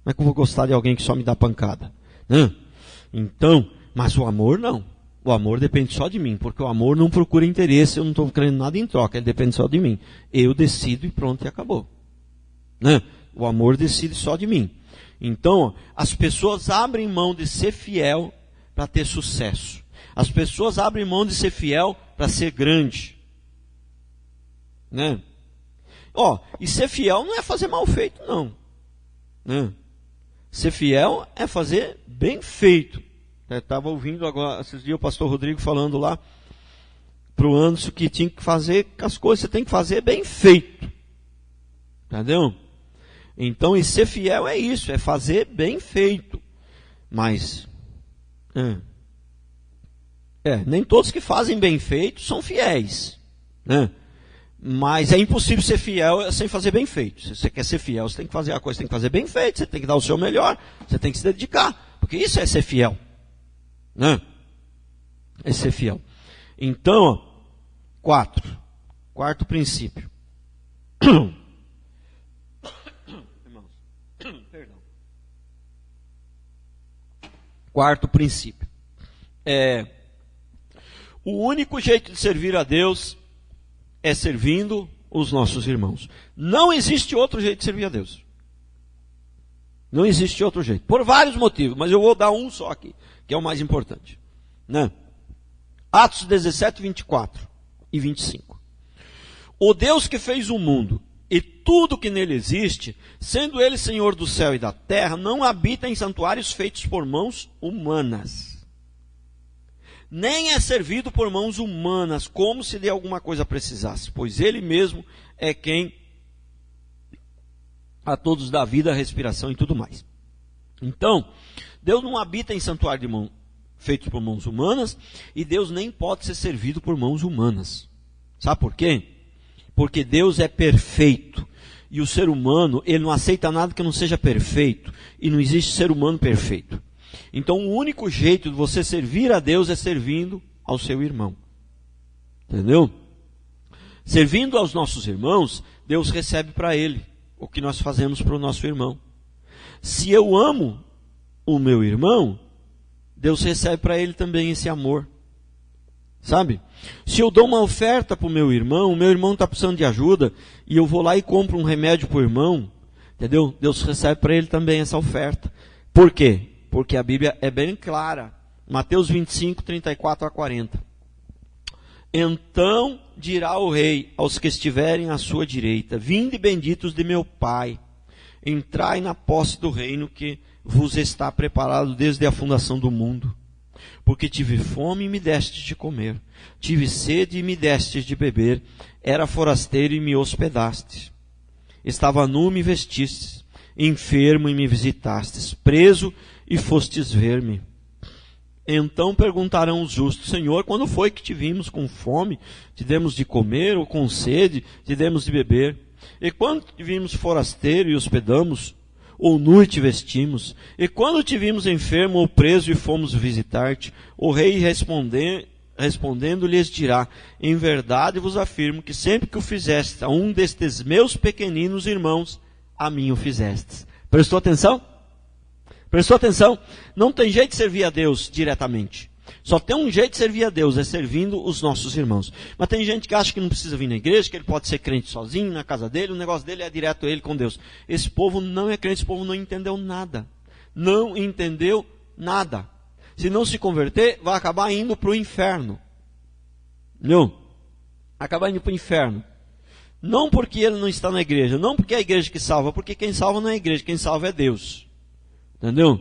Speaker 1: Não é que eu vou gostar de alguém que só me dá pancada. Né? Então, mas o amor não. O amor depende só de mim, porque o amor não procura interesse, eu não estou querendo nada em troca, ele depende só de mim. Eu decido e pronto, e acabou. Né? O amor decide só de mim. Então, as pessoas abrem mão de ser fiel para ter sucesso. As pessoas abrem mão de ser fiel para ser grande. Né? E ser fiel não é fazer mal feito, não. Né? Ser fiel é fazer bem feito. Estava ouvindo agora, esses dias o pastor Rodrigo falando lá para o Anderson que tinha que fazer as coisas, você tem que fazer bem feito. Entendeu? Então, e ser fiel é isso, é fazer bem feito. Mas, nem todos que fazem bem feito são fiéis. Né? Mas é impossível ser fiel sem fazer bem feito. Se você quer ser fiel, você tem que fazer a coisa, tem que fazer bem feito, você tem que dar o seu melhor, você tem que se dedicar. Porque isso é ser fiel. Né? É ser fiel. Então, quarto princípio. Perdão. Quarto princípio. O único jeito de servir a Deus é servindo os nossos irmãos. Não existe outro jeito de servir a Deus. Não existe outro jeito. Por vários motivos, mas eu vou dar um só aqui, que é o mais importante. Né? Atos 17, 24 e 25. O Deus que fez o mundo e tudo que nele existe, sendo ele Senhor do céu e da terra, não habita em santuários feitos por mãos humanas. Nem é servido por mãos humanas, como se de alguma coisa precisasse, pois ele mesmo é quem a todos dá vida, respiração e tudo mais. Então, Deus não habita em santuário feitos por mãos humanas, e Deus nem pode ser servido por mãos humanas. Sabe por quê? Porque Deus é perfeito, e o ser humano, ele não aceita nada que não seja perfeito, e não existe ser humano perfeito. Então, o único jeito de você servir a Deus é servindo ao seu irmão. Entendeu? Servindo aos nossos irmãos, Deus recebe para ele o que nós fazemos para o nosso irmão. Se eu amo o meu irmão, Deus recebe para ele também esse amor. Sabe? Se eu dou uma oferta para o meu irmão está precisando de ajuda, e eu vou lá e compro um remédio para o irmão, entendeu? Deus recebe para ele também essa oferta. Por quê? Porque a Bíblia é bem clara. Mateus 25, 34 a 40. Então dirá o rei aos que estiverem à sua direita: vinde benditos de meu Pai, entrai na posse do reino que vos está preparado desde a fundação do mundo. Porque tive fome e me destes de comer, tive sede e me destes de beber, era forasteiro e me hospedastes, estava nu e me vestistes, enfermo e me visitastes, preso e fostes ver-me. Então perguntarão os justos: Senhor, quando foi que te vimos com fome, te demos de comer, ou com sede, te demos de beber? E quando te vimos forasteiro e hospedamos, ou nu e te vestimos? E quando te vimos enfermo ou preso e fomos visitar-te? O rei respondendo lhes dirá: em verdade vos afirmo que sempre que o fizeste a um destes meus pequeninos irmãos, a mim o fizestes. Prestou atenção? Prestou atenção? Não tem jeito de servir a Deus diretamente. Só tem um jeito de servir a Deus, é servindo os nossos irmãos. Mas tem gente que acha que não precisa vir na igreja, que ele pode ser crente sozinho, na casa dele, o negócio dele é direto ele com Deus. Esse povo não é crente, esse povo não entendeu nada. não entendeu nada. Se não se converter, vai acabar indo para o inferno. Entendeu? Acabar indo para o inferno. Não porque ele não está na igreja, não porque é a igreja que salva, porque quem salva não é a igreja, quem salva é Deus. Entendeu?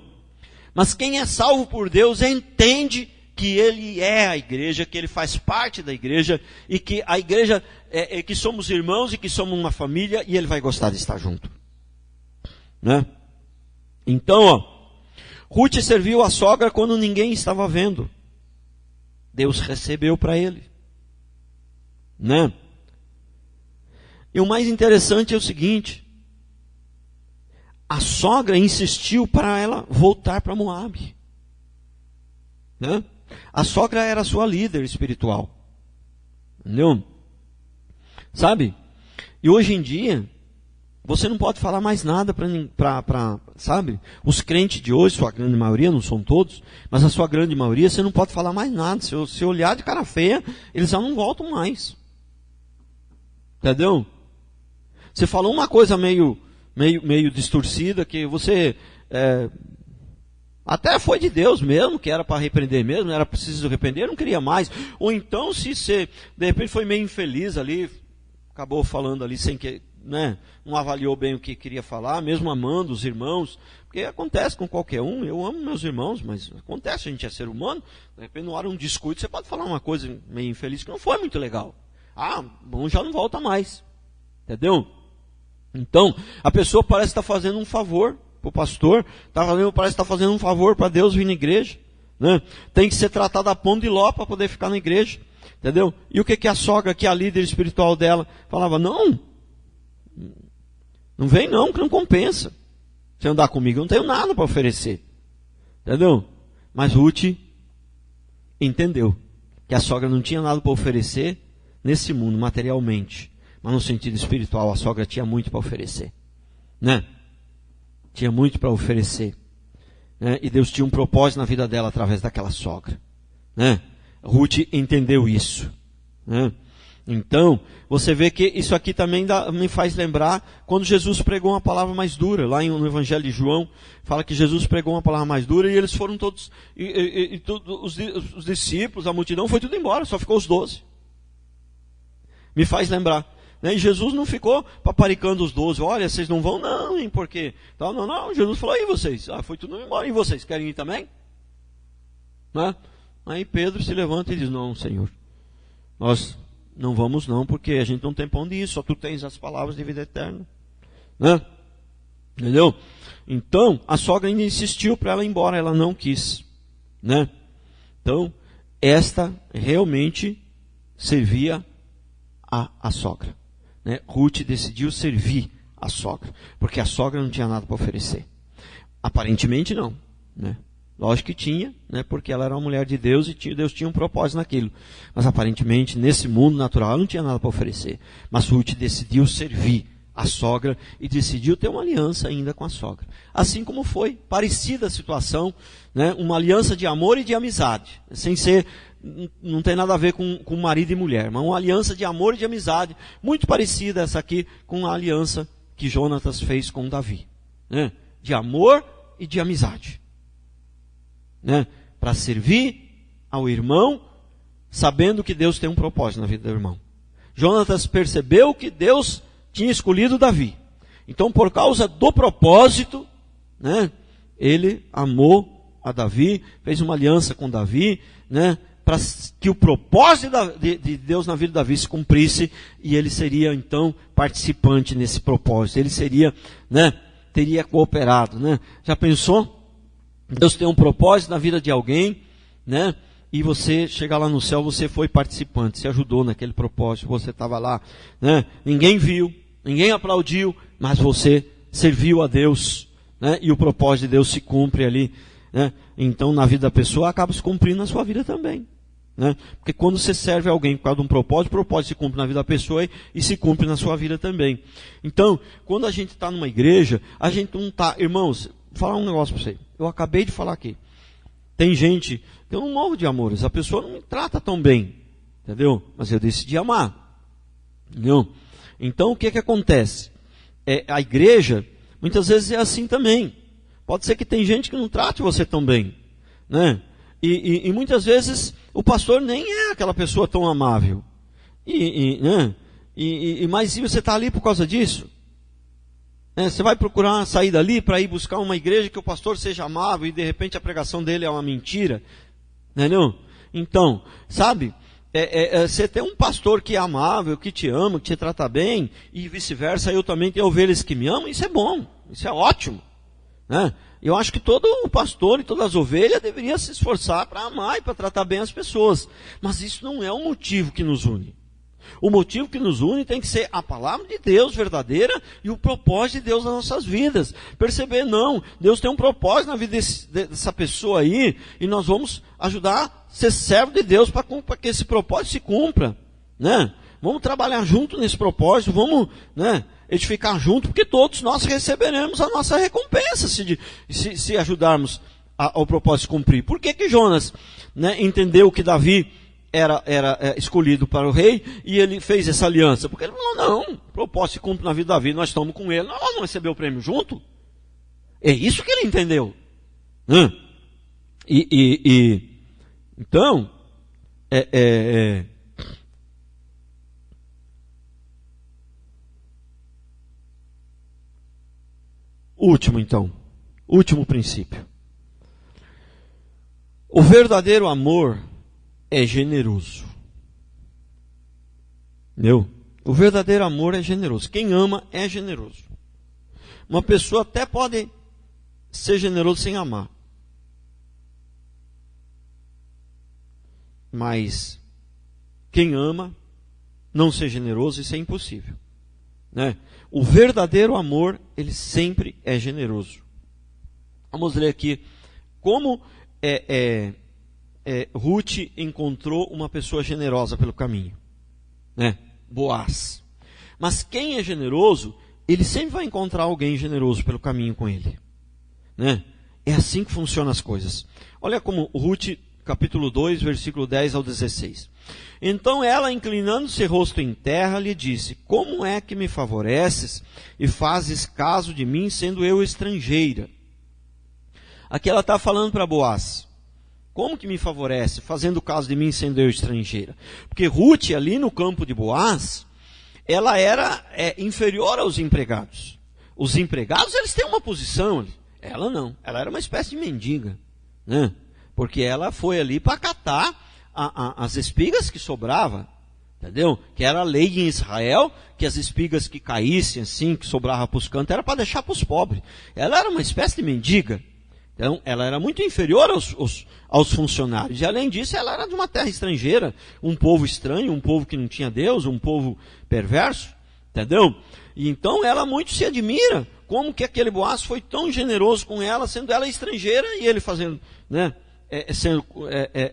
Speaker 1: Mas quem é salvo por Deus entende que ele é a igreja, que ele faz parte da igreja, e que a igreja que somos irmãos e que somos uma família, e ele vai gostar de estar junto. Né? Então, Ruth serviu a sogra quando ninguém estava vendo. Deus recebeu para ele. Né? E o mais interessante é o seguinte: a sogra insistiu para ela voltar para Moabe. Né? A sogra era a sua líder espiritual. Entendeu? Sabe? E hoje em dia, você não pode falar mais nada para, sabe? Os crentes de hoje, sua grande maioria, não são todos, mas a sua grande maioria, você não pode falar mais nada. Se você olhar de cara feia, eles já não voltam mais. Entendeu? Você falou uma coisa meio distorcida, que você até foi de Deus mesmo, que era para repreender mesmo, era preciso repreender, não queria mais. Ou então, se você, de repente, foi meio infeliz ali, acabou falando ali sem que, né, não avaliou bem o que queria falar, mesmo amando os irmãos, porque acontece com qualquer um. Eu amo meus irmãos, mas acontece, a gente é ser humano, de repente, na hora de um descuido, você pode falar uma coisa meio infeliz que não foi muito legal. Bom, já não volta mais. Entendeu? Então, a pessoa parece estar fazendo um favor para o pastor, parece estar fazendo um favor para Deus vir na igreja. Né? Tem que ser tratado a pão de ló para poder ficar na igreja. Entendeu? E o que a sogra, que é a líder espiritual dela, falava? Não vem não, que não compensa. Se andar comigo, eu não tenho nada para oferecer. Entendeu? Mas Ruth entendeu que a sogra não tinha nada para oferecer nesse mundo, materialmente. Mas no sentido espiritual, a sogra tinha muito para oferecer. Né? Tinha muito para oferecer. Né? E Deus tinha um propósito na vida dela através daquela sogra. Né? Ruth entendeu isso. Né? Então, você vê que isso aqui também me faz lembrar quando Jesus pregou uma palavra mais dura. Lá no Evangelho de João, fala que Jesus pregou uma palavra mais dura e eles foram todos, os discípulos, a multidão, foi tudo embora, só ficou os 12. Me faz lembrar. E Jesus não ficou paparicando os 12. Olha, vocês não vão não, hein, por quê? Não. Jesus falou, e vocês? Foi tudo embora. E vocês, querem ir também? Né? Aí Pedro se levanta e diz, não, Senhor, nós não vamos não, porque a gente não tem pão disso, só tu tens as palavras de vida eterna. Né? Entendeu? Então, a sogra ainda insistiu para ela ir embora, ela não quis. Né? Então, esta realmente servia a sogra. Né? Ruth decidiu servir a sogra, porque a sogra não tinha nada para oferecer. Aparentemente não, né? Lógico que tinha, né? Porque ela era uma mulher de Deus e Deus tinha um propósito naquilo. Mas aparentemente, nesse mundo natural, ela não tinha nada para oferecer. Mas Ruth decidiu servir a sogra e decidiu ter uma aliança ainda com a sogra. Assim como foi parecida a situação, né? Uma aliança de amor e de amizade, sem ser, não tem nada a ver com marido e mulher, mas uma aliança de amor e de amizade, muito parecida essa aqui com a aliança que Jonatas fez com Davi, né? De amor e de amizade, né? Para servir ao irmão, sabendo que Deus tem um propósito na vida do irmão. Jonatas percebeu que Deus tinha escolhido Davi, então por causa do propósito, né? Ele amou a Davi, fez uma aliança com Davi, né? Para que o propósito de Deus na vida de Davi se cumprisse, e ele seria então participante nesse propósito, ele seria, né, teria cooperado, né? Já pensou? Deus tem um propósito na vida de alguém, né? E você chegar lá no céu, você foi participante, você ajudou naquele propósito, você estava lá, né? Ninguém viu, ninguém aplaudiu, mas você serviu a Deus, né? E o propósito de Deus se cumpre ali, né? Então na vida da pessoa acaba se cumprindo na sua vida também. Né? Porque quando você serve alguém por causa de um propósito, o propósito se cumpre na vida da pessoa e se cumpre na sua vida também. Então, quando a gente está numa igreja, a gente não está... Irmãos, vou falar um negócio para você. Eu acabei de falar aqui. Tem gente que eu não morro de amores. A pessoa não me trata tão bem. Entendeu? Mas eu decidi amar. Entendeu? Então, o que acontece? A igreja, muitas vezes é assim também. Pode ser que tem gente que não trate você tão bem, né? E muitas vezes o pastor nem é aquela pessoa tão amável. Né? Mas se você está ali por causa disso, né? Você vai procurar uma saída ali para ir buscar uma igreja que o pastor seja amável e de repente a pregação dele é uma mentira, entendeu? Então, sabe, você tem um pastor que é amável, que te ama, que te trata bem, e vice-versa, eu também tenho ovelhas que me amam, isso é bom, isso é ótimo, né? Eu acho que todo o pastor e todas as ovelhas deveriam se esforçar para amar e para tratar bem as pessoas. Mas isso não é o motivo que nos une. O motivo que nos une tem que ser a palavra de Deus verdadeira e o propósito de Deus nas nossas vidas. Perceber, não, Deus tem um propósito na vida dessa pessoa aí, e nós vamos ajudar a ser servo de Deus para que esse propósito se cumpra, né? Vamos trabalhar junto nesse propósito, vamos, né, edificar junto, porque todos nós receberemos a nossa recompensa se ajudarmos ao propósito se cumprir. Por que Jonas, né, entendeu que Davi era escolhido para o rei e ele fez essa aliança? Porque ele falou, não, o propósito se cumpre na vida de Davi, nós estamos com ele, nós vamos receber o prêmio junto. É isso que ele entendeu. Então, último princípio. O verdadeiro amor é generoso. O verdadeiro amor é generoso. Quem ama é generoso. Uma pessoa até pode ser generoso sem amar. Mas quem ama não ser generoso, isso é impossível, né? O verdadeiro amor, ele sempre é generoso. Vamos ler aqui como Ruth encontrou uma pessoa generosa pelo caminho, né? Boaz. Mas quem é generoso, ele sempre vai encontrar alguém generoso pelo caminho com ele, né? É assim que funcionam as coisas. Olha como Ruth, capítulo 2, versículo 10 ao 16. Então ela, inclinando-se rosto em terra, lhe disse: como é que me favoreces e fazes caso de mim, sendo eu estrangeira? Aqui ela está falando para Boaz. Como que me favorece, fazendo caso de mim, sendo eu estrangeira? Porque Ruth, ali no campo de Boaz, ela era inferior aos empregados. Os empregados, eles têm uma posição. Ela não. Ela era uma espécie de mendiga, né? Porque ela foi ali para catar as espigas que sobrava, entendeu? Que era a lei em Israel, que as espigas que caíssem assim, que sobrava para os cantos, era para deixar para os pobres. Ela era uma espécie de mendiga. Então, ela era muito inferior aos funcionários. E além disso, ela era de uma terra estrangeira, um povo estranho, um povo que não tinha Deus, um povo perverso, entendeu? E então ela muito se admira como que aquele Boaz foi tão generoso com ela, sendo ela estrangeira e ele fazendo, né, sendo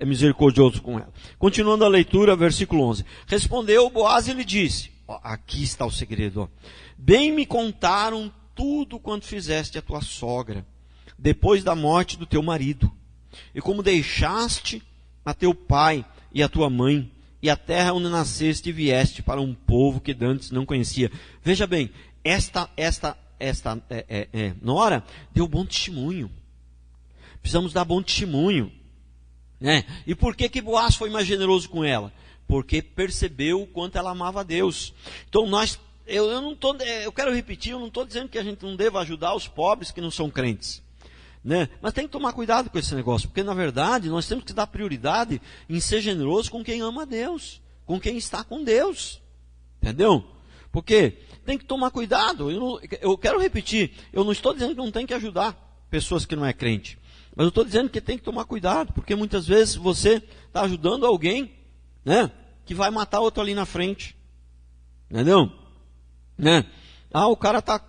Speaker 1: misericordioso com ela. Continuando a leitura, versículo 11. Respondeu Boaz e lhe disse, aqui está o segredo, bem me contaram tudo quanto fizeste a tua sogra, depois da morte do teu marido, e como deixaste a teu pai e a tua mãe, e a terra onde nasceste e vieste para um povo que dantes não conhecia. Veja bem, esta nora deu bom testemunho. Precisamos dar bom testemunho, né? E por que Boaz foi mais generoso com ela? Porque percebeu o quanto ela amava a Deus. Então eu quero repetir, eu não estou dizendo que a gente não deva ajudar os pobres que não são crentes, né? Mas tem que tomar cuidado com esse negócio, porque na verdade nós temos que dar prioridade em ser generoso com quem ama a Deus, com quem está com Deus, entendeu? Porque tem que tomar cuidado. Eu quero repetir, eu não estou dizendo que não tem que ajudar pessoas que não é crente, mas eu estou dizendo que tem que tomar cuidado, porque muitas vezes você está ajudando alguém, né, que vai matar outro ali na frente, entendeu? Né? O cara está,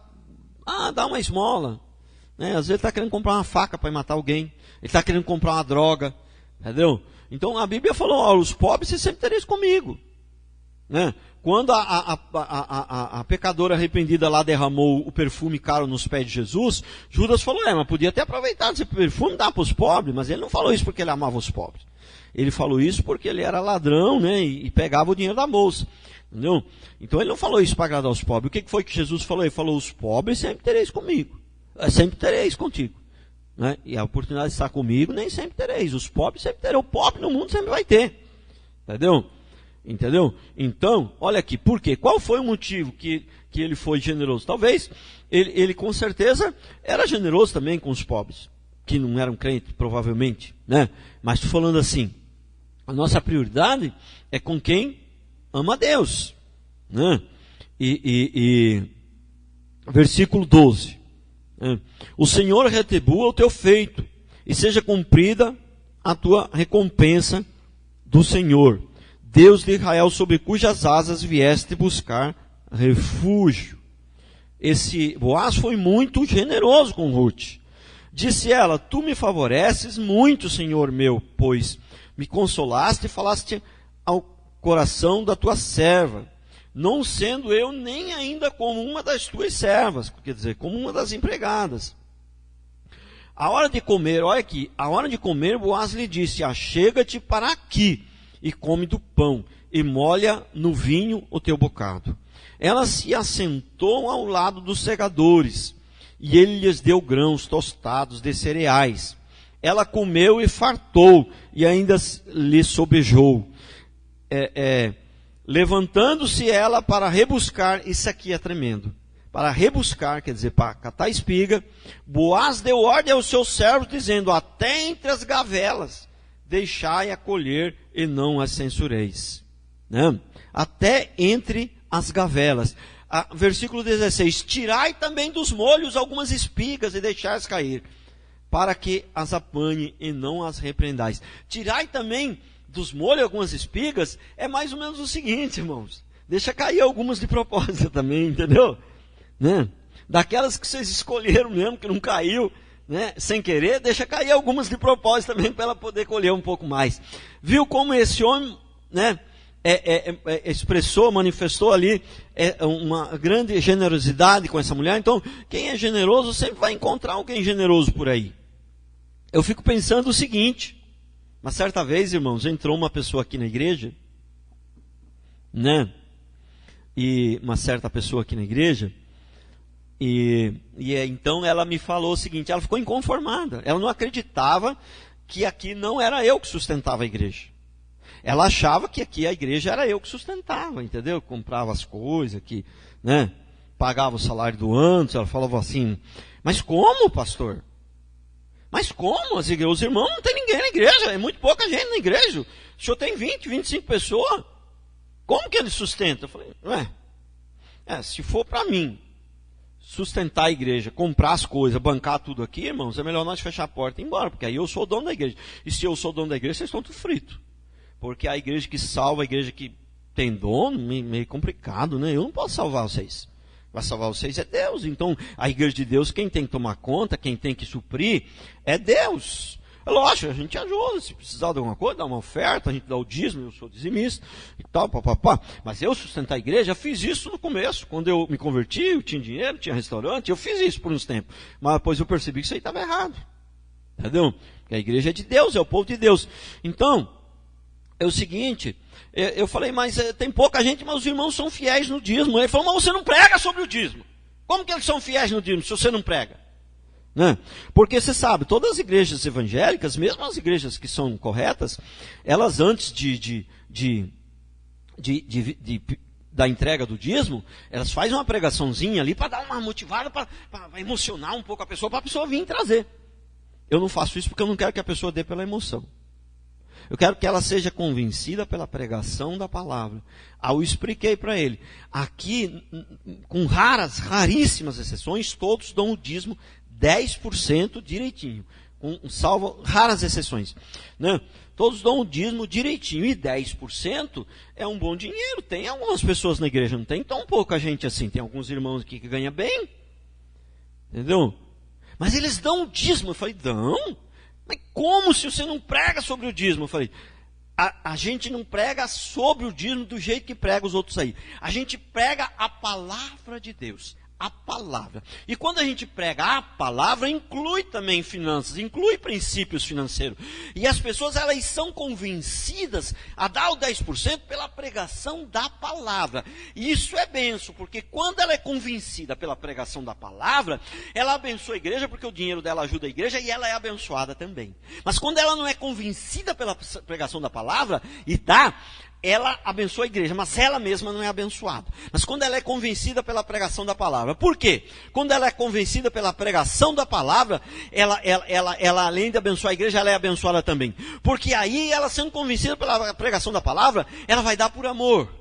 Speaker 1: dá uma esmola, né? Às vezes ele está querendo comprar uma faca para matar alguém, ele está querendo comprar uma droga, entendeu? Então a Bíblia falou, os pobres vocês sempre tereis comigo, né? Quando a pecadora arrependida lá derramou o perfume caro nos pés de Jesus, Judas falou, mas podia ter aproveitado esse perfume e dar para os pobres, mas ele não falou isso porque ele amava os pobres. Ele falou isso porque ele era ladrão, né, e pegava o dinheiro da bolsa, entendeu? Então ele não falou isso para agradar os pobres. O que foi que Jesus falou? Ele falou, os pobres sempre tereis comigo, sempre tereis contigo. né? E a oportunidade de estar comigo nem sempre tereis. Os pobres sempre terão. O pobre no mundo sempre vai ter. Entendeu? Entendeu? Então, olha aqui, por quê? Qual foi o motivo que ele foi generoso? Talvez ele com certeza era generoso também com os pobres, que não eram crentes, provavelmente, né? Mas estou falando assim, a nossa prioridade é com quem ama a Deus, né? Versículo 12, né? O Senhor retribua o teu feito, e seja cumprida a tua recompensa do Senhor, Deus de Israel, sobre cujas asas vieste buscar refúgio. Esse Boaz foi muito generoso com Ruth. Disse ela: tu me favoreces muito, Senhor meu, pois me consolaste e falaste ao coração da tua serva, não sendo eu nem ainda como uma das tuas servas, quer dizer, como uma das empregadas. A hora de comer, olha aqui, a hora de comer, Boaz lhe disse: achega-te para aqui e come do pão, e molha no vinho o teu bocado. Ela se assentou ao lado dos segadores, e ele lhes deu grãos tostados de cereais. Ela comeu e fartou, e ainda lhe sobejou. Levantando-se ela para rebuscar, isso aqui é tremendo, para rebuscar, quer dizer, para catar espiga, Boaz deu ordem aos seus servos, dizendo: até entre as gavelas deixai-a colher e não as censureis. Né? Até entre as gavelas. Versículo 16: tirai também dos molhos algumas espigas e deixai-as cair, para que as apanhe e não as repreendais. Tirai também dos molhos algumas espigas, é mais ou menos o seguinte, irmãos. Deixa cair algumas de propósito também, entendeu? Né? Daquelas que vocês escolheram mesmo, que não caiu, né, sem querer, deixa cair algumas de propósito também, para ela poder colher um pouco mais. Viu como esse homem, né, manifestou ali uma grande generosidade com essa mulher? Então, quem é generoso sempre vai encontrar alguém generoso por aí. Eu fico pensando o seguinte: uma certa vez, irmãos, entrou uma pessoa aqui na igreja, né, e uma certa pessoa aqui na igreja, então ela me falou o seguinte, ela ficou inconformada, ela não acreditava que aqui não era eu que sustentava a igreja. Ela achava que aqui a igreja era eu que sustentava, entendeu? Comprava as coisas, né, pagava o salário do antes. Ela falava assim: mas como, pastor? Mas como? Os irmãos, não tem ninguém na igreja, é muito pouca gente na igreja. O senhor tem 20, 25 pessoas. Como que ele sustenta? Eu falei: se for para mim sustentar a igreja, comprar as coisas, bancar tudo aqui, irmãos, é melhor nós fechar a porta e ir embora, porque aí eu sou o dono da igreja. E se eu sou o dono da igreja, vocês estão tudo fritos. Porque a igreja que salva, a igreja que tem dono, meio complicado, né? Eu não posso salvar vocês. Vai salvar vocês é Deus. Então, a igreja de Deus, quem tem que tomar conta, quem tem que suprir, é Deus. É lógico, a gente ajuda, se precisar de alguma coisa, dá uma oferta, a gente dá o dízimo, eu sou dizimista e tal, papapá. Mas eu sustentar a igreja, fiz isso no começo. Quando eu me converti, eu tinha dinheiro, tinha restaurante, eu fiz isso por uns tempos. Mas depois eu percebi que isso aí estava errado. Entendeu? Porque a igreja é de Deus, é o povo de Deus. Então, é o seguinte, eu falei: mas tem pouca gente, mas os irmãos são fiéis no dízimo. Ele falou: mas você não prega sobre o dízimo. Como que eles são fiéis no dízimo se você não prega? Né? Porque você sabe, todas as igrejas evangélicas, mesmo as igrejas que são corretas, elas antes da entrega do dízimo, elas fazem uma pregaçãozinha ali para dar uma motivada, para emocionar um pouco a pessoa, para a pessoa vir trazer. Eu não faço isso porque eu não quero que a pessoa dê pela emoção. Eu quero que ela seja convencida pela pregação da palavra. Aí eu expliquei para ele. Aqui, com raríssimas exceções, todos dão o dízimo 10% direitinho. Salvo raras exceções. Né? Todos dão o dízimo direitinho. E 10% é um bom dinheiro. Tem algumas pessoas na igreja, não tem tão pouca gente assim. Tem alguns irmãos aqui que ganham bem. Entendeu? Mas eles dão o dízimo. Eu falei: dão? Mas como se você não prega sobre o dízimo? Eu falei: a gente não prega sobre o dízimo do jeito que prega os outros aí. A gente prega a palavra de Deus. a palavra. E quando a gente prega a palavra, inclui também finanças, inclui princípios financeiros. E as pessoas, elas são convencidas a dar o 10% pela pregação da palavra. E isso é benção, porque quando ela é convencida pela pregação da palavra, ela abençoa a igreja, porque o dinheiro dela ajuda a igreja e ela é abençoada também. Mas quando ela não é convencida pela pregação da palavra e dá, ela abençoa a igreja, mas ela mesma não é abençoada. Mas quando ela é convencida pela pregação da palavra. Por quê? Quando ela é convencida pela pregação da palavra, ela além de abençoar a igreja, ela é abençoada também. Porque aí, ela sendo convencida pela pregação da palavra, ela vai dar por amor.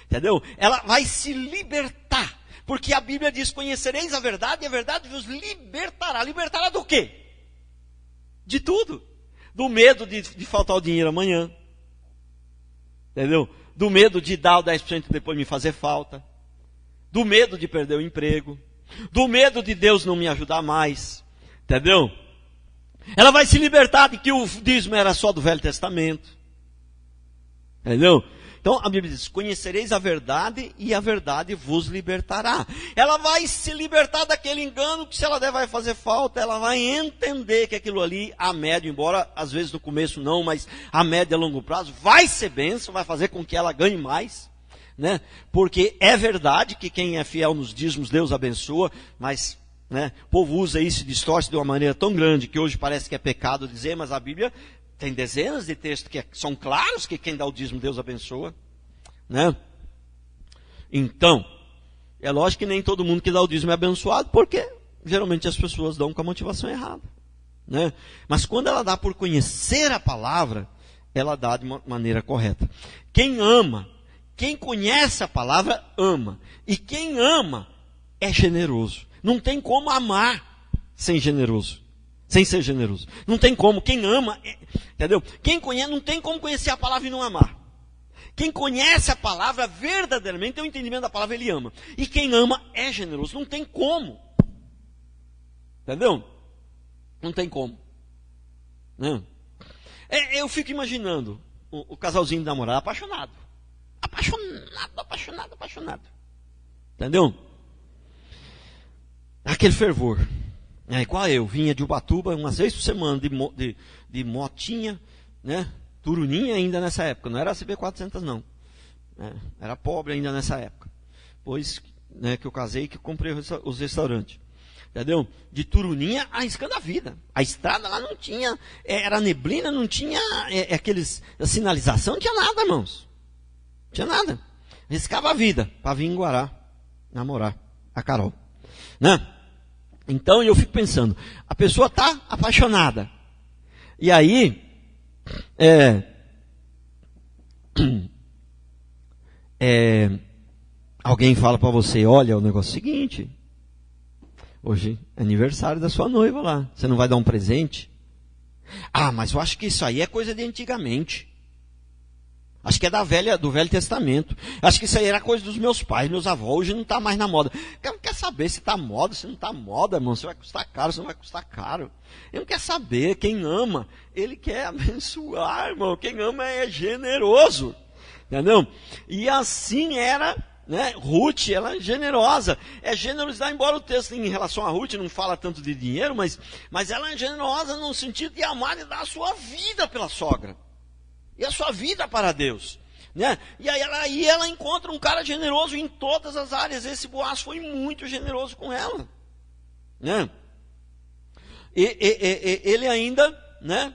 Speaker 1: Entendeu? Ela vai se libertar. Porque a Bíblia diz, conhecereis a verdade e a verdade vos libertará. Libertará do quê? De tudo. Do medo de faltar o dinheiro amanhã. Entendeu? Do medo de dar o 10% e depois me fazer falta. Do medo de perder o emprego. Do medo de Deus não me ajudar mais. Entendeu? Ela vai se libertar de que o dízimo era só do Velho Testamento. Entendeu? Então a Bíblia diz, conhecereis a verdade e a verdade vos libertará. Ela vai se libertar daquele engano que se ela der vai fazer falta, ela vai entender que aquilo ali a médio, embora às vezes no começo não, mas a médio e a longo prazo vai ser bênção, vai fazer com que ela ganhe mais. Né? Porque é verdade que quem é fiel nos dízimos Deus abençoa, mas né, o povo usa isso e distorce de uma maneira tão grande que hoje parece que é pecado dizer, mas a Bíblia tem dezenas de textos que são claros que quem dá o dízimo Deus abençoa. Né? Então, é lógico que nem todo mundo que dá o dízimo é abençoado, porque geralmente as pessoas dão com a motivação errada. Né? Mas quando ela dá por conhecer a palavra, ela dá de uma maneira correta. Quem ama, quem conhece a palavra, ama. E quem ama é generoso. Não tem como amar sem generoso. Sem ser generoso. Não tem como. Quem ama, entendeu? Quem conhece, não tem como conhecer a palavra e não amar. Quem conhece a palavra verdadeiramente, tem o entendimento da palavra, ele ama. E quem ama é generoso. Não tem como. Entendeu? Não tem como. Não. Eu fico imaginando o casalzinho de namorado apaixonado. Apaixonado. Entendeu? Aquele fervor. Igual eu, vinha de Ubatuba umas vezes por semana de motinha, né? Turuninha ainda nessa época, não era a CB400 não. Era pobre ainda nessa época. Depois né, que eu casei, que eu comprei os restaurantes. Entendeu? De Turuninha arriscando a vida. A estrada lá não tinha, era neblina, não tinha a sinalização, não tinha nada, irmãos. Não tinha nada. Arriscava a vida para vir em Guará namorar a Carol. Né? Então eu fico pensando, a pessoa está apaixonada. E aí, alguém fala para você, olha, o negócio é o seguinte, hoje é aniversário da sua noiva lá, você não vai dar um presente? Ah, mas eu acho que isso aí é coisa de antigamente. Acho que é do Velho Testamento. Acho que isso aí era coisa dos meus pais, meus avós. Hoje não está mais na moda. Eu não quero saber se está moda, se não está moda, irmão. Se vai custar caro, se não vai custar caro. Eu não quero saber. Quem ama, ele quer abençoar, irmão. Quem ama é generoso. Entendeu? E assim era, né? Ruth, ela é generosa. É generosidade, embora o texto em relação a Ruth não fala tanto de dinheiro, mas ela é generosa no sentido de amar e dar a sua vida pela sogra. E a sua vida para Deus. Né? E aí ela encontra um cara generoso em todas as áreas. Esse Boaz foi muito generoso com ela. Né? Ele ainda né,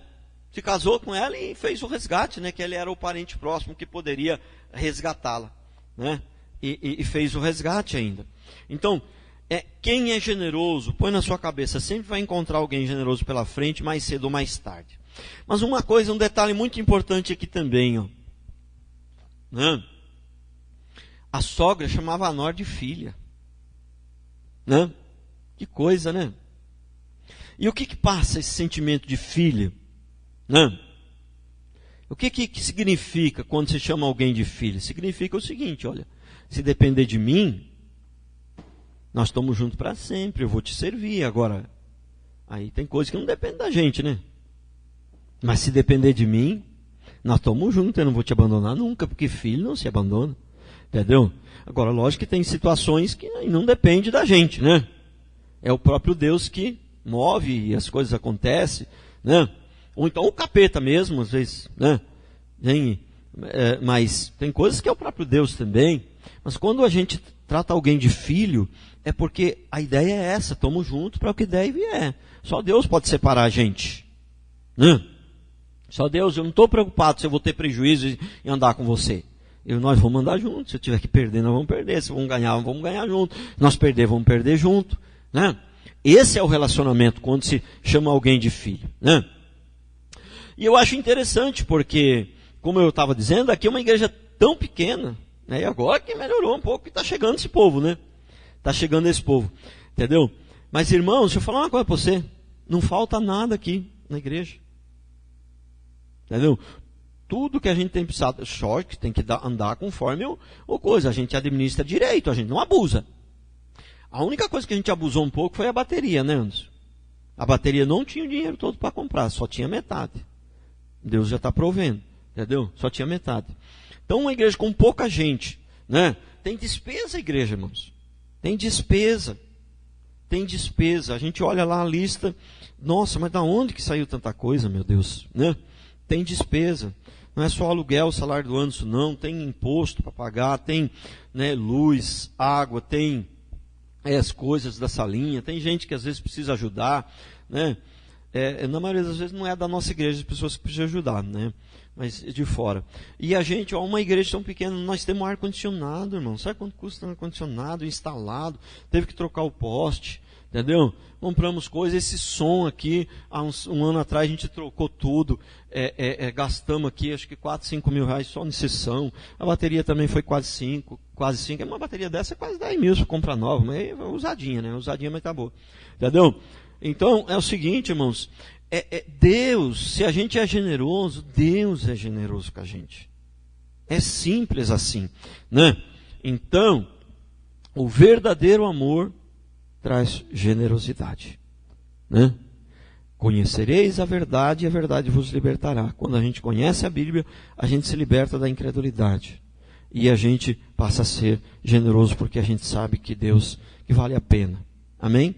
Speaker 1: se casou com ela e fez o resgate, né, que ele era o parente próximo que poderia resgatá-la. Né? E fez o resgate ainda. Então, quem é generoso, põe na sua cabeça, sempre vai encontrar alguém generoso pela frente, mais cedo ou mais tarde. Mas uma coisa, um detalhe muito importante aqui também, ó. Né? A sogra chamava a nora de filha. Né? Que coisa, né? E o que passa esse sentimento de filha? Né? O que significa quando você chama alguém de filha? Significa o seguinte, olha, se depender de mim, nós estamos juntos para sempre, eu vou te servir. Agora, aí tem coisa que não depende da gente, né? Mas se depender de mim, nós estamos juntos, eu não vou te abandonar nunca, porque filho não se abandona. Entendeu? Agora, lógico que tem situações que não depende da gente, né? É o próprio Deus que move e as coisas acontecem, né? Ou então o capeta mesmo, às vezes, né? Mas tem coisas que é o próprio Deus também. Mas quando a gente trata alguém de filho, é porque a ideia é essa, estamos juntos para o que der e vier. Só Deus pode separar a gente, né? Só Deus, eu não estou preocupado se eu vou ter prejuízo em andar com você. Nós vamos andar juntos. Se eu tiver que perder, nós vamos perder. Se vamos ganhar junto. Se nós perder, vamos perder junto, né? Esse é o relacionamento quando se chama alguém de filho, né? E eu acho interessante porque, como eu estava dizendo, aqui é uma igreja tão pequena, né? E agora que melhorou um pouco, que está chegando esse povo, né? Está chegando esse povo, entendeu? Mas irmãos, deixa eu falar uma coisa para você. Não falta nada aqui na igreja, entendeu? Tudo que a gente tem precisado, só que tem que andar conforme o coisa. A gente administra direito, a gente não abusa. A única coisa que a gente abusou um pouco foi a bateria, né, Anderson? A bateria não tinha o dinheiro todo para comprar, só tinha metade. Deus já está provendo, entendeu? Só tinha metade. Então, uma igreja com pouca gente, né? Tem despesa, igreja, irmãos. Tem despesa. Tem despesa. A gente olha lá a lista. Nossa, mas da onde que saiu tanta coisa, meu Deus, né? Tem despesa. Não é só aluguel, salário do Anderson, não. Tem imposto para pagar, tem, né, luz, água, tem as coisas da salinha. Tem gente que às vezes precisa ajudar, né? Na maioria das vezes não é da nossa igreja, as pessoas que precisam ajudar, né? Mas de fora. E a gente, uma igreja tão pequena, nós temos ar-condicionado, irmão. Sabe quanto custa um ar-condicionado instalado? Teve que trocar o poste, entendeu? Compramos coisas, esse som aqui, há um ano atrás a gente trocou tudo, gastamos aqui acho que 4, 5 mil reais só em sessão. A bateria também foi quase 5. Uma bateria dessa é quase 10 mil se comprar nova, mas é usadinha, né? Usadinha, mas tá boa. Entendeu? Então, é o seguinte, irmãos, Deus, se a gente é generoso, Deus é generoso com a gente. É simples assim, né? Então, o verdadeiro amor traz generosidade, né? Conhecereis a verdade e a verdade vos libertará. Quando a gente conhece a Bíblia, a gente se liberta da incredulidade. E a gente passa a ser generoso porque a gente sabe que Deus, que vale a pena. Amém?